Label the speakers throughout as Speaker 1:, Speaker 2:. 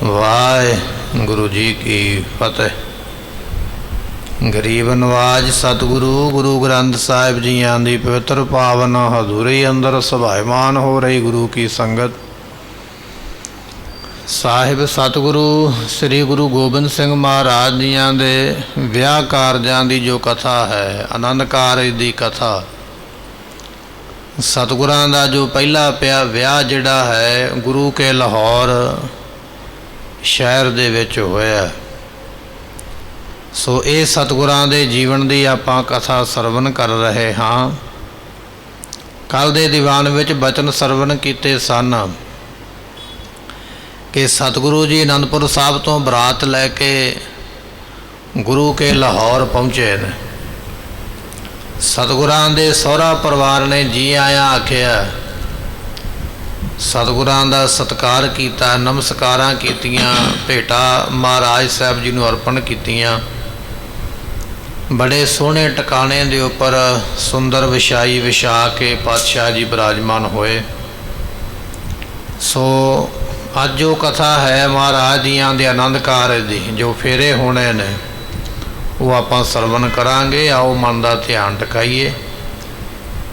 Speaker 1: वाहिगुरु जी की फतेह। गरीब नवाज सतगुरु गुरु ग्रंथ साहिब जियां दी पवित्र पावन हजूरी अंदर सभायमान हो रही गुरु की संगत। साहिब सतगुरु श्री गुरु गोबिंद सिंह महाराज जियां दे विआह कारजां दी जो कथा है, आनंद कारज दी कथा, सतगुरां दा जो पहला विआह जिहड़ा है गुरु के लाहौर शहर दे विच होया। सो ये सतगुरां दे जीवन की आपां कथा सरवण कर रहे हाँ। कल दे दीवान विच बचन सरवण कीते सन कि सतगुरु जी आनंदपुर साहब तो बरात लैके गुरु के लाहौर पहुँचे ने। सतगुरां दे सहुरा परिवार ने जी आया आखिया, सतगुरां दा सत्कार किया, नमस्कारां कीतियां, भेटा महाराज साहब जी नूं अर्पण कीतियां। बड़े सोहने टकाने दे उपर सुंदर विछाई विछा के पातशाह जी विराजमान होए। सो अज जो कथा है महाराज जियां दे आनंद कारज दी जो फेरे होने ने वो आपां सरवण करांगे। आओ मन का ध्यान टकाइए,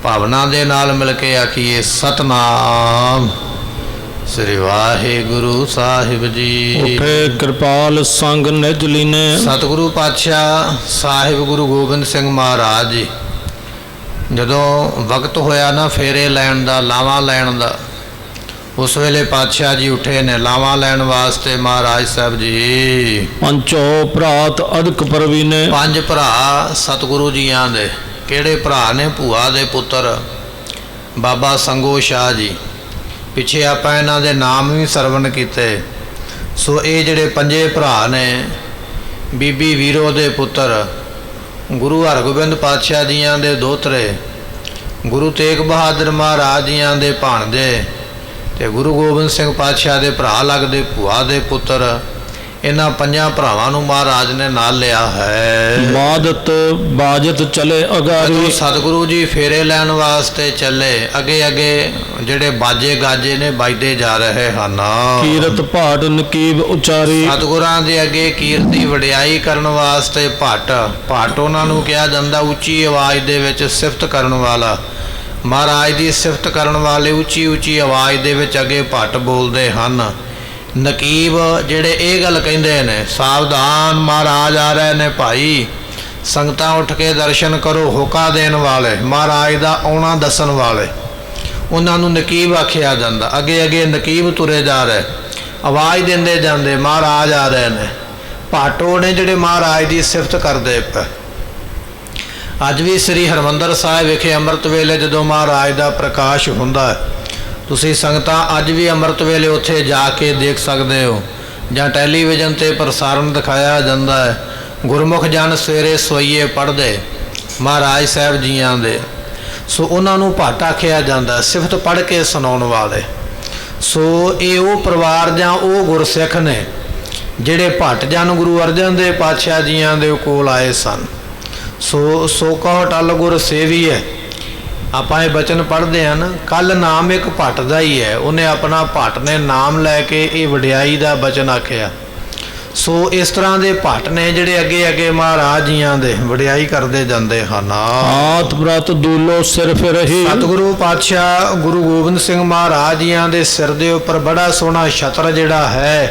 Speaker 1: भावना दे नाल मिल के आखिए सतनाम श्री वाहिगुरु साहिब जी।
Speaker 2: उठे कृपाल संग निज लीने।
Speaker 1: सतगुरु पातशाह साहिब गुरु गोबिंद सिंह महाराज जी जदों वक्त होया ना फेरे लैण दा, लावां लैण दा, उस वेले पातशाह जी उठे ने लावां लैण वास्ते। महाराज साहब जी
Speaker 2: पंचो भरात अदक परवीने।
Speaker 1: पंज भरा सतगुरु जियां दे किहड़े भरा ने? भूआ दे पुत्र बाबा संगो शाह जी। पिछे आपां इन्हां दे नाम भी सरवण कीते। सो ये जिहड़े पंजे भरा ने बीबी वीरो दे पुत्र गुरु हरगोबिंद पातशाह जियां दे दोतरे, गुरु तेग बहादुर महाराज जियां दे भाणजे ते गुरु गोबिंद सिंह पातशाह दे भरा लगदे भूआ दे पुत्र। इन्हां पंजां भरावां नूं महाराज ने नाल लिया है।
Speaker 2: बादत बाजत चले अगारी।
Speaker 1: सतगुरु जी फेरे लैण वास्ते चले, अगे अगे जिहड़े बाजे गाजे ने बजदे जा रहे हन।
Speaker 2: कीरत भाट नकीब उचारी।
Speaker 1: सतगुरां दे अगे कीरती वडियाई करन वास्ते भट, भट उन्हां नूं कहा जांदा उच्ची आवाज़ दे विच सिफत करन वाला। महाराज दी सिफत करन वाले उच्ची उच्ची आवाज़ दे विच अगे भट बोलदे हन। नकीब जिहड़े ये गल कहिंदे ने सावधान महाराज आ रहे ने भाई, संगतां उठ के दर्शन करो। होका देण वाले, महाराज दा आउणा दसन वाले, उन्हां नूं नकीब आखिया जांदा। अगे अगे नकीब तुरे जा रहे, आवाज़ देंदे जांदे महाराज आ रहे ने। भाटो ने जिहड़े महाराज दी सिफत करदे पे। अज भी श्री हरमंदर साहिब विखे अमृत वेले जदों महाराज दा प्रकाश हुंदा है, तुसी संगतां अज भी अमृत वेले उत्थे जाके देख सकते हो, जां टैलीविजन ते प्रसारण दिखाया जाता है। गुरमुख जन सवेरे सोईए पढ़ते महाराज साहब जियां दे। सो उन्होंने भट आखिया जाता, सिफत पढ़ के सुनाउण वाले। सो ये वो परिवार जां वो गुरसिख ने जिहड़े भट जन गुरु अर्जन देव पातशाह जियां दे कोल आए सन। सो कहो टल गुर सेवी है। आपां ये बचन पढ़ते हैं ना, कल नाम एक भट का ही है, उन्हें अपना भट ने नाम लैके ये वडियाई का बचन आख्या। सो इस तरह के भट ने जिहड़े अगे अगे महाराज जियां दे वडियाई करते जाते हैं।
Speaker 2: हाथ व्रत दूलो सिर फिर ही।
Speaker 1: सतगुरु पातशाह गुरु गोबिंद सिंह महाराज जियां दे सिर दे उपर बड़ा सोहना छत्र जिहड़ा है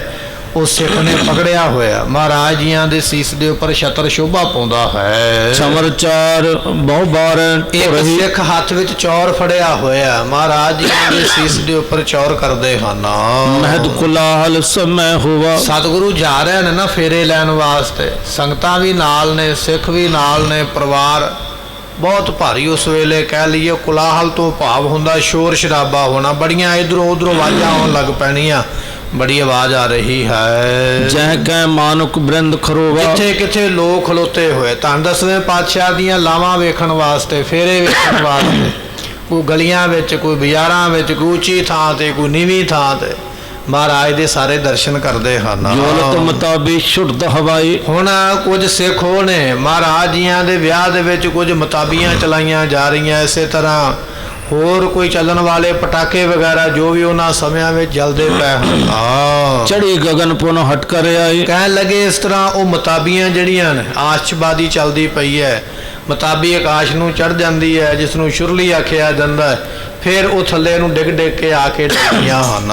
Speaker 1: वो सिख ने पकड़िया होया। महाराज जियां दे सीस दे उपर छत्र शोभा पाउंदा है।
Speaker 2: चमर चार बहु बार
Speaker 1: एक सिख हाथ विच चौर फड़िया होया, महाराज जियां दे सीस दे उपर चौर करदे हन।
Speaker 2: महद कुलाहल समय हुआ।
Speaker 1: सतगुरु जा रहे ने ना फेरे लैण वास्ते, संगतां भी नाल ने, सिख भी नाल ने, परिवार बहुत भारी। उस वेले कह लीए कुलाहल तो भाव हुंदा शोर शराबा होना, बड़ियां इधरों उधरों आवाज़ां आउण लग पैणियां, बड़ी आवाज़ आ रही है।
Speaker 2: जह कै मानुक बृंद खरोवा।
Speaker 1: किथे किथे लोग खलोते हुए धन 10वें पातशाह दियां लावां वेखण वास्ते, फेरे वेखण वास्ते, कोई गलियां विच, कोई बाजारां विच, कोई ऊंची थां ते, कोई नीवीं थां ते महाराज दे सारे दर्शन करते हैं।
Speaker 2: जोलत मुताबिक छुट हवाई।
Speaker 1: हुण कुछ सिख हो ने महाराज जियां दे विआह दे विच कुछ मुताबियां चलाइयां जा रही। इसे तरह ਹੋਰ ਕੋਈ ਚੱਲਣ ਵਾਲੇ ਪਟਾਕੇ ਵਗੈਰਾ ਜੋ ਵੀ ਉਹਨਾਂ ਸਮਿਆਂ ਵਿੱਚ ਜਲਦੇ ਪਏ ਹਨ।
Speaker 2: ਚੜੀ ਗगन ਪੁਨ ਹਟ ਕਰ ਆਈ।
Speaker 1: ਕਹਿਣ ਲੱਗੇ ਇਸ ਤਰ੍ਹਾਂ ਉਹ ਮਤਾਬੀਆਂ ਜਿਹੜੀਆਂ ਨੇ ਆਤਿਸ਼ਬਾਜ਼ੀ ਚੱਲਦੀ ਪਈ ਹੈ, ਮਤਾਬੀ ਆਕਾਸ਼ ਨੂੰ ਚੜ ਜਾਂਦੀ ਹੈ, ਜਿਸ ਨੂੰ ਸ਼ੁਰਲੀ ਆਖਿਆ ਜਾਂਦਾ ਹੈ, ਫਿਰ ਉਹ ਥੱਲੇ ਨੂੰ ਡਿੱਗ ਡਿੱਗ ਕੇ ਆ ਕੇ ਡਿੱਗੀਆਂ ਹਨ।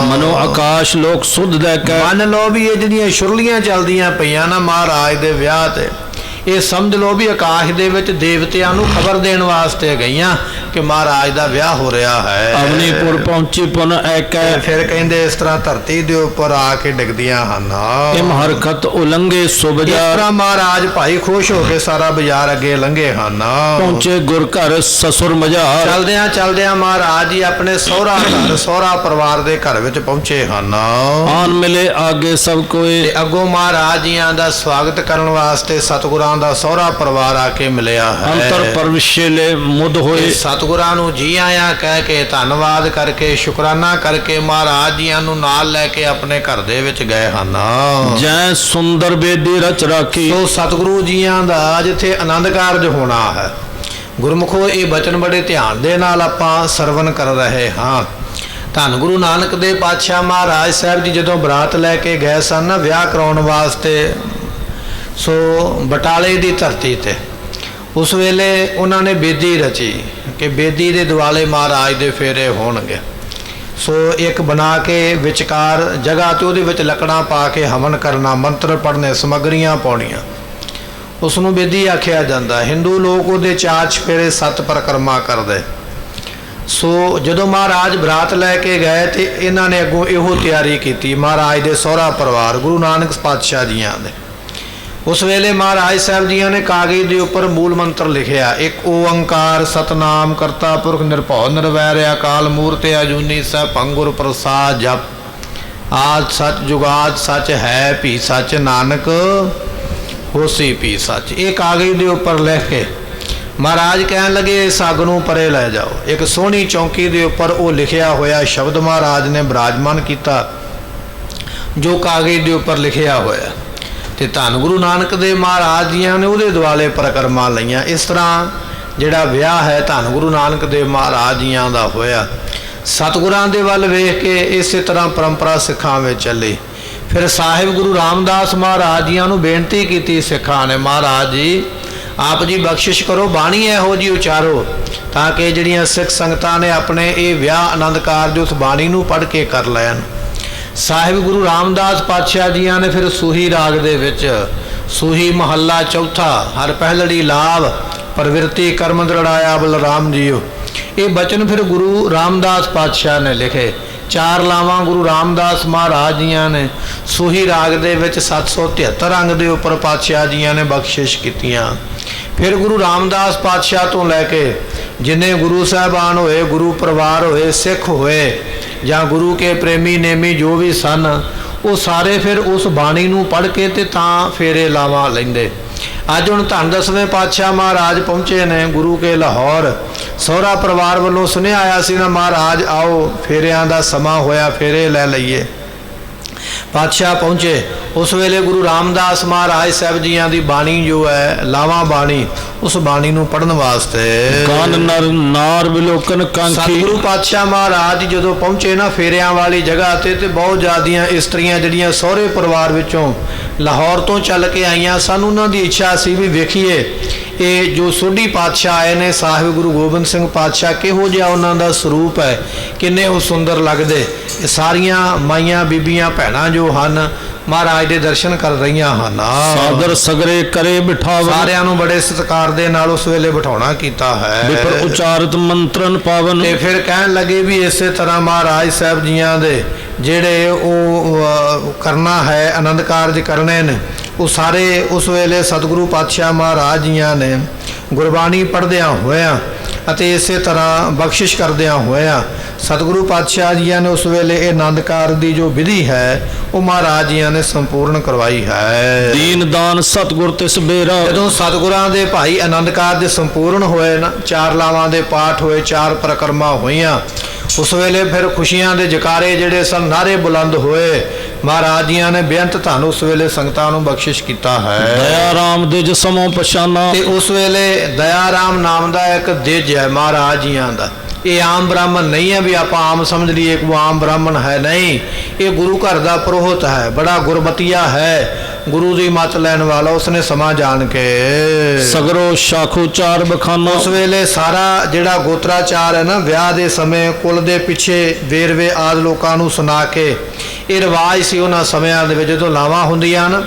Speaker 2: ਮਨੋ ਆਕਾਸ਼ ਲੋਕ ਸੁਧ ਦੇ ਕੇ।
Speaker 1: ਮੰਨ ਲਓ ਵੀ ਇਹ ਜਿਹੜੀਆਂ ਸ਼ੁਰਲੀਆਂ ਚੱਲਦੀਆਂ ਪਈਆਂ ਨਾ ਮਹਾਰਾਜ ਦੇ ਵਿਆਹ ਤੇ, ਇਹ ਸਮਝ ਲਓ ਵੀ ਆਕਾਸ਼ ਦੇ ਵਿੱਚ ਦੇਵਤਿਆਂ ਨੂੰ ਖਬਰ ਦੇਣ ਵਾਸਤੇ ਗਈਆਂ ਕਿ ਮਹਾਰਾਜ ਦਾ ਵਿਆਹ ਹੋ ਰਿਹਾ ਹੈ।
Speaker 2: ਅਵਨੀਪੁਰ ਪਹੁੰਚੀ ਪੁਨ ਐਕੈ।
Speaker 1: ਫਿਰ ਕਹਿੰਦੇ ਇਸ ਤਰ੍ਹਾਂ ਧਰਤੀ ਦੇ ਉੱਪਰ ਆ ਕੇ ਡਿੱਗਦੀਆਂ ਹਨ।
Speaker 2: ਇਮ ਹਰਕਤ ਉਲੰਘੇ
Speaker 1: ਇਸ
Speaker 2: ਸੁਬਜਾਰ।
Speaker 1: ਤਰ੍ਹਾਂ ਮਹਾਰਾਜ ਭਾਈ ਖੁਸ਼ ਹੋ ਕੇ ਸਾਰਾ ਬਾਜ਼ਾਰ ਅੱਗੇ ਲੰਘੇ ਹਨ।
Speaker 2: ਪਹੁੰਚੇ ਗੁਰ ਘਰ ਸਸੁਰ ਮਝਾਰ।
Speaker 1: ਚਲਦਿਆਂ ਚਲਦਿਆਂ ਮਹਾਰਾਜ ਜੀ ਆਪਣੇ ਸਹੁਰਾ ਘਰ ਸਹੁਰਾ ਪਰਿਵਾਰ ਦੇ ਘਰ ਵਿੱਚ ਪਹੁੰਚੇ ਹਨ।
Speaker 2: ਆਨ ਮਿਲੇ ਆਗੇ ਸਭ ਕੋਏ।
Speaker 1: ਤੇ ਅੱਗੋਂ ਮਹਾਰਾਜ ਜੀਆਂ ਦਾ ਸਵਾਗਤ ਕਰਨ ਵਾਸਤੇ ਸਤਿਗੁਰਾਂ ਦਾ ਸਹੁਰਾ ਪਰਿਵਾਰ ਆ ਕੇ ਮਿਲਿਆ ਹੈ।
Speaker 2: ਅੰਤਰ ਪਰਵਿਸ਼ੇਲੇ ਮੁੱਦ ਹੋਏ।
Speaker 1: ਸਤਿਗੁਰਾਂ ਨੂੰ ਜੀ ਆਇਆਂ ਕਹਿ ਕੇ ਧੰਨਵਾਦ ਕਰਕੇ ਸ਼ੁਕਰਾਨਾ ਕਰਕੇ ਮਹਾਰਾਜ ਜੀਆਂ ਨੂੰ ਨਾਲ ਲੈ ਕੇ ਆਪਣੇ ਘਰ ਦੇ ਵਿੱਚ ਗਏ ਹਨ।
Speaker 2: ਜੈ ਸੁੰਦਰ ਬੇਦੀ ਰਚ ਰਾਖੀ।
Speaker 1: ਸੋ ਸਤਿਗੁਰੂ ਜੀਆਂ ਦਾ ਜਿੱਥੇ ਆਨੰਦ ਕਾਰਜ ਹੋਣਾ ਹੈ, ਗੁਰਮੁਖੋ ਇਹ ਬਚਨ ਬੜੇ ਧਿਆਨ ਦੇ ਨਾਲ ਆਪਾਂ ਸਰਵਨ ਕਰ ਰਹੇ ਹਾਂ। ਧੰਨ ਗੁਰੂ ਨਾਨਕ ਦੇ ਪਾਤਸ਼ਾਹ ਮਹਾਰਾਜ ਸਾਹਿਬ ਜੀ ਜਦੋਂ ਬਰਾਤ ਲੈ ਕੇ ਗਏ ਸਨ ਨਾ ਵਿਆਹ ਕਰਾਉਣ ਵਾਸਤੇ, ਸੋ ਬਟਾਲੇ ਦੀ ਧਰਤੀ ਤੇ, ਉਸ ਵੇਲੇ ਉਹਨਾਂ ਨੇ ਬੇਦੀ ਰਚੀ ਕਿ ਬੇਦੀ ਦੇ ਦੁਆਲੇ ਮਹਾਰਾਜ ਦੇ ਫੇਰੇ ਹੋਣਗੇ। ਸੋ ਇੱਕ ਬਣਾ ਕੇ ਵਿਚਕਾਰ ਜਗ੍ਹਾ ਤੇ ਉਹਦੇ ਵਿੱਚ ਲੱਕੜਾਂ ਪਾ ਕੇ ਹਵਨ ਕਰਨਾ, ਮੰਤਰ ਪੜ੍ਹਨੇ, ਸਮੱਗਰੀਆਂ ਪਾਉਣੀਆਂ, ਉਸ ਨੂੰ ਬੇਦੀ ਆਖਿਆ ਜਾਂਦਾ। ਹਿੰਦੂ ਲੋਕ ਉਹਦੇ 4 ਚੁਫੇਰੇ 7 ਪਰਿਕਰਮਾ ਕਰਦੇ। ਸੋ ਜਦੋਂ ਮਹਾਰਾਜ ਬਰਾਤ ਲੈ ਕੇ ਗਏ ਤੇ ਇਹਨਾਂ ਨੇ ਅੱਗੋਂ ਇਹੋ ਤਿਆਰੀ ਕੀਤੀ, ਮਹਾਰਾਜ ਦੇ ਸਹੁਰਾ ਪਰਿਵਾਰ ਗੁਰੂ ਨਾਨਕ ਪਾਤਸ਼ਾਹ ਜੀਆਂ ਦੇ। ਉਸ ਵੇਲੇ ਮਹਾਰਾਜ ਸਾਹਿਬ ਜੀਆਂ ਨੇ ਕਾਗਜ਼ ਦੇ ਉੱਪਰ ਮੂਲ ਮੰਤਰ ਲਿਖਿਆ, ਇੱਕ ਓੰਕਾਰ ਸਤਨਾਮ ਕਰਤਾ ਪੁਰਖ ਨਿਰਭਉ ਨਿਰਵੈਰ ਅਕਾਲ ਮੂਰਤ ਅਜੂਨੀ ਸੈਭੰ ਗੁਰ ਪ੍ਰਸਾਦ ਜਪ ਆਦ ਸਚ ਜੁਗਾਦ ਸਚ ਹੈ ਭੀ ਸਚ ਨਾਨਕ ਹੋਸੀ ਭੀ ਸਚ। ਇਹ ਕਾਗਜ਼ ਦੇ ਉੱਪਰ ਲਿਖ ਕੇ ਮਹਾਰਾਜ ਕਹਿਣ ਲੱਗੇ ਇਸ ਅੱਗ ਨੂੰ ਪਰੇ ਲੈ ਜਾਓ। ਇੱਕ ਸੋਹਣੀ ਚੌਂਕੀ ਦੇ ਉੱਪਰ ਉਹ ਲਿਖਿਆ ਹੋਇਆ ਸ਼ਬਦ ਮਹਾਰਾਜ ਨੇ ਬਿਰਾਜਮਾਨ ਕੀਤਾ, ਜੋ ਕਾਗਜ਼ ਦੇ ਉੱਪਰ ਲਿਖਿਆ ਹੋਇਆ। ਤੇ ਧੰਨ ਗੁਰੂ ਨਾਨਕ ਦੇ ਮਹਾਰਾਜ ਜੀਆਂ ਨੇ ਉਹਦੇ ਦੁਆਲੇ ਪਰਿਕਰਮਾ ਲਈਆਂ। ਇਸ ਤਰ੍ਹਾਂ ਜਿਹੜਾ ਵਿਆਹ ਹੈ ਧੰਨ ਗੁਰੂ ਨਾਨਕ ਦੇ ਮਹਾਰਾਜ ਜੀਆਂ ਦਾ ਹੋਇਆ। ਸਤਿਗੁਰਾਂ ਦੇ ਵੱਲ ਵੇਖ ਕੇ ਇਸੇ ਤਰ੍ਹਾਂ ਪਰੰਪਰਾ ਸਿੱਖਾਂ ਵਿੱਚ ਚੱਲੀ। ਫਿਰ ਸਾਹਿਬ ਗੁਰੂ ਰਾਮਦਾਸ ਮਹਾਰਾਜ ਜੀਆਂ ਨੂੰ ਬੇਨਤੀ ਕੀਤੀ ਸਿੱਖਾਂ ਨੇ, ਮਹਾਰਾਜ ਜੀ ਆਪ ਜੀ ਬਖਸ਼ਿਸ਼ ਕਰੋ, ਬਾਣੀ ਇਹੋ ਜੀ ਉਚਾਰੋ ਤਾਂ ਕਿ ਜਿਹੜੀਆਂ ਸਿੱਖ ਸੰਗਤਾਂ ਨੇ ਆਪਣੇ ਇਹ ਵਿਆਹ ਆਨੰਦ ਕਾਰਜ ਉਸ ਬਾਣੀ ਨੂੰ ਪੜ੍ਹ ਕੇ ਕਰ ਲੈਣ। ਸਾਹਿਬ ਗੁਰੂ ਰਾਮਦਾਸ ਪਾਤਸ਼ਾਹ ਜੀਆਂ ਨੇ ਫਿਰ ਸੂਹੀ ਰਾਗ ਦੇ ਵਿੱਚ ਸੂਹੀ ਮਹੱਲਾ ਚੌਥਾ ਹਰ ਪਹਿਲੜੀ ਲਾਭ ਪ੍ਰਵਿਰਤੀ ਕਰਮ ਦ੍ਰਿੜਾਇਆ ਬਲਰਾਮ ਜੀਓ, ਇਹ ਬਚਨ ਫਿਰ ਗੁਰੂ ਰਾਮਦਾਸ ਪਾਤਸ਼ਾਹ ਨੇ ਲਿਖੇ। 4 ਲਾਵਾਂ ਗੁਰੂ ਰਾਮਦਾਸ ਮਹਾਰਾਜ ਜੀਆਂ ਨੇ ਸੂਹੀ ਰਾਗ ਦੇ ਵਿੱਚ 773 ਅੰਗ ਦੇ ਉੱਪਰ ਪਾਤਸ਼ਾਹ ਜੀਆਂ ਨੇ ਬਖਸ਼ਿਸ਼ ਕੀਤੀਆਂ। ਫਿਰ ਗੁਰੂ ਰਾਮਦਾਸ ਪਾਤਸ਼ਾਹ ਤੋਂ ਲੈ ਕੇ ਜਿੰਨੇ ਗੁਰੂ ਸਾਹਿਬਾਨ ਹੋਏ, ਗੁਰੂ ਪਰਿਵਾਰ ਹੋਏ, ਸਿੱਖ ਹੋਏ ਜਾਂ ਗੁਰੂ ਕੇ ਪ੍ਰੇਮੀ ਨੇਮੀ ਜੋ ਵੀ ਸਨ, ਉਹ ਸਾਰੇ ਫਿਰ ਉਸ ਬਾਣੀ ਨੂੰ ਪੜ੍ਹ ਕੇ ਤੇ ਤਾਂ ਫੇਰੇ ਲਾਵਾਂ ਲੈਂਦੇ। ਅੱਜ ਹੁਣ ਧੰਨ 10ਵੇਂ ਪਾਤਸ਼ਾਹ ਮਹਾਰਾਜ ਪਹੁੰਚੇ ਨੇ ਗੁਰੂ ਕੇ ਲਾਹੌਰ। ਸਹੁਰਾ ਪਰਿਵਾਰ ਵੱਲੋਂ ਸੁਨੇਹਾ ਆਇਆ ਸੀ ਨਾ ਮਹਾਰਾਜ ਆਓ ਫੇਰਿਆਂ ਦਾ ਸਮਾਂ ਹੋਇਆ, ਫੇਰੇ ਲੈ ਲਈਏ। ਪਾਤਸ਼ਾਹ ਪਹੁੰਚੇ। ਉਸ ਵੇਲੇ ਗੁਰੂ ਰਾਮਦਾਸ ਮਹਾਰਾਜ ਸਾਹਿਬ ਜੀਆਂ ਦੀ ਬਾਣੀ ਜੋ ਹੈ ਲਾਵਾਂ ਬਾਣੀ, ਉਸ ਬਾਣੀ ਨੂੰ ਪੜ੍ਹਨ ਵਾਸਤੇ
Speaker 2: ਕਾਨ ਨਰ ਨਾਰ ਵਿਲੋਕਨ ਕਾਂਖੀ।
Speaker 1: ਸਤਿਗੁਰੂ ਪਾਤਸ਼ਾਹ ਮਹਾਰਾਜ ਜਦੋਂ ਪਹੁੰਚੇ ਨਾ ਫੇਰਿਆਂ ਵਾਲੀ ਜਗ੍ਹਾ ਤੇ ਬਹੁਤ ਜ਼ਿਆਦੀਆਂ ਇਸਤਰੀਆਂ ਜਿਹੜੀਆਂ ਸਹੁਰੇ ਪਰਿਵਾਰ ਵਿੱਚੋਂ ਲਾਹੌਰ ਤੋਂ ਚੱਲ ਕੇ ਆਈਆਂ ਸਨ, ਉਹਨਾਂ ਦੀ ਇੱਛਾ ਸੀ ਵੀ ਵੇਖੀਏ ਇਹ ਜੋ ਸੋਢੀ ਪਾਤਸ਼ਾਹ ਆਏ ਨੇ ਸਾਹਿਬ ਗੁਰੂ ਗੋਬਿੰਦ ਸਿੰਘ ਪਾਤਸ਼ਾਹ, ਕਿਹੋ ਜਿਹਾ ਉਹਨਾਂ ਦਾ ਸਰੂਪ ਹੈ, ਕਿੰਨੇ ਉਹ ਸੁੰਦਰ ਲੱਗਦੇ। ਇਹ ਸਾਰੀਆਂ ਮਾਈਆਂ ਬੀਬੀਆਂ ਭੈਣਾਂ ਜੋ ਹਨ ਮਹਾਰਾਜ ਦੇ ਦਰਸ਼ਨ ਕਰ ਰਹੀਆਂ ਹਨ।
Speaker 2: ਸਾਦਰ ਸਗਰੇ ਕਰੇ ਬਿਠਾਵਨ।
Speaker 1: ਸਾਰਿਆਂ ਨੂੰ ਬੜੇ ਸਤਿਕਾਰ ਦੇ ਨਾਲ ਉਸ ਵੇਲੇ ਬਿਠਾਉਣਾ ਕੀਤਾ ਹੈ।
Speaker 2: ਵਿਪਰ ਉਚਾਰਤ ਮੰਤਰਨ ਪਾਵਨ।
Speaker 1: ਤੇ ਫਿਰ ਕਹਿਣ ਲੱਗੇ ਵੀ ਇਸੇ ਤਰ੍ਹਾਂ ਮਹਾਰਾਜ ਸਾਹਿਬ ਜੀਆਂ ਦੇ ਜਿਹੜੇ ਉਹ ਕਰਨਾ ਹੈ ਆਨੰਦ ਕਾਰਜ ਕਰਨੇ ਨੇ, ਉਹ ਸਾਰੇ ਉਸ ਵੇਲੇ ਸਤਿਗੁਰੂ ਪਾਤਸ਼ਾਹ ਮਹਾਰਾਜ ਜੀਆਂ ਨੇ ਗੁਰਬਾਣੀ ਪੜ੍ਹਦਿਆਂ ਹੋਇਆਂ ਅਤੇ ਇਸੇ ਤਰ੍ਹਾਂ ਬਖਸ਼ਿਸ਼ ਕਰਦਿਆਂ ਹੋਇਆਂ ਸਤਿਗੁਰੂ ਪਾਤਸ਼ਾਹ ਜੀਆਂ ਨੇ ਉਸ ਵੇਲੇ ਇਹ ਆਨੰਦ ਕਾਰਜ ਦੀ ਜੋ ਵਿਧੀ ਹੈ ਉਹ ਮਹਾਰਾਜ ਜੀਆਂ ਨੇ ਸੰਪੂਰਨ ਕਰਵਾਈ ਹੈ।
Speaker 2: ਦੀਨ ਦਾਨ ਸਤਿਗੁਰ ਤਿਸ ਬੇਰਾ।
Speaker 1: ਜਦੋਂ ਸਤਿਗੁਰਾਂ ਦੇ ਭਾਈ ਆਨੰਦ ਕਾਰਜ ਸੰਪੂਰਨ ਹੋਏ ਨਾ, 4 ਲਾਵਾਂ ਦੇ ਪਾਠ ਹੋਏ, 4 ਪਰਿਕਰਮਾ ਹੋਈਆਂ, ਉਸ ਵੇਲੇ ਫਿਰ ਖੁਸ਼ੀਆਂ ਦੇ ਜਕਾਰੇ ਜਿਹੜੇ ਸਨ ਨਾਰੇ ਬੁਲੰਦ ਹੋਏ। ਮਹਾਰਾਜ ਜੀਆਂ ਨੇ ਬੇਅੰਤ ਧਨ ਉਸ ਵੇਲੇ ਸੰਗਤਾਂ ਨੂੰ ਬਖਸ਼ਿਸ਼ ਕੀਤਾ ਹੈ।
Speaker 2: ਦਇਆ ਰਾਮ ਦਿਜ ਸਮੋ ਪਛਾਨਾ।
Speaker 1: ਤੇ ਉਸ ਵੇਲੇ ਦਇਆ ਰਾਮ ਨਾਮ ਦਾ ਇੱਕ ਦਿਜ ਹੈ ਮਹਾਰਾਜ ਜੀਆਂ ਦਾ, ਇਹ ਆਮ ਬ੍ਰਾਹਮਣ ਨਹੀਂ ਹੈ ਵੀ ਆਪਾਂ ਆਮ ਸਮਝ ਲਈਏ ਕਿ ਉਹ ਆਮ ਬ੍ਰਾਹਮਣ ਹੈ, ਨਹੀਂ, ਇਹ ਗੁਰੂ ਘਰ ਦਾ ਪ੍ਰੋਹਿਤ ਹੈ, ਬੜਾ ਗੁਰਬਤੀਆ ਹੈ, ਗੁਰੂ ਦੀ ਮੱਤ ਲੈਣ ਵਾਲਾ, ਉਸਨੇ ਸਮਾਂ ਜਾਣ ਕੇ
Speaker 2: ਸਗਰੋ ਸ਼ਾਖੋਚਾਰ ਬਖਾਨਾ।
Speaker 1: ਉਸ ਵੇਲੇ ਸਾਰਾ ਜਿਹੜਾ ਗੋਤਰਾਚਾਰ ਹੈ ਨਾ, ਵਿਆਹ ਦੇ ਸਮੇਂ ਕੁਲ ਦੇ ਪਿੱਛੇ ਵੇਰਵੇ ਆਦਿ ਲੋਕਾਂ ਨੂੰ ਸੁਣਾ ਕੇ, ਇਹ ਰਿਵਾਜ ਸੀ ਉਹਨਾਂ ਸਮਿਆਂ ਦੇ ਵਿੱਚ ਜਦੋਂ ਲਾਵਾਂ ਹੁੰਦੀਆਂ ਹਨ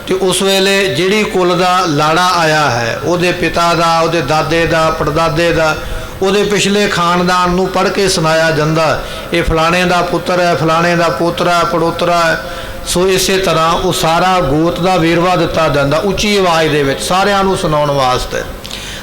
Speaker 1: ਤੇ ਉਸ ਵੇਲੇ ਜਿਹੜੀ ਕੁਲ ਦਾ ਲਾੜਾ ਆਇਆ ਹੈ, ਉਹਦੇ ਪਿਤਾ ਦਾ, ਉਹਦੇ ਦਾਦੇ ਦਾ, ਪੜਦਾਦੇ ਦਾ, ਉਹਦੇ ਪਿਛਲੇ ਖਾਨਦਾਨ ਨੂੰ ਪੜ੍ਹ ਕੇ ਸੁਣਾਇਆ ਜਾਂਦਾ, ਇਹ ਫਲਾਣੇ ਦਾ ਪੁੱਤਰ ਹੈ, ਫਲਾਣੇ ਦਾ ਪੋਤਰਾ ਹੈ, ਪੜੋਤਰਾ ਹੈ। ਸੋ ਇਸੇ ਤਰ੍ਹਾਂ ਉਹ ਸਾਰਾ ਗੋਤ ਦਾ ਵੇਰਵਾ ਦਿੱਤਾ ਜਾਂਦਾ ਉੱਚੀ ਆਵਾਜ਼ ਦੇ ਵਿੱਚ ਸਾਰਿਆਂ ਨੂੰ ਸੁਣਾਉਣ ਵਾਸਤੇ।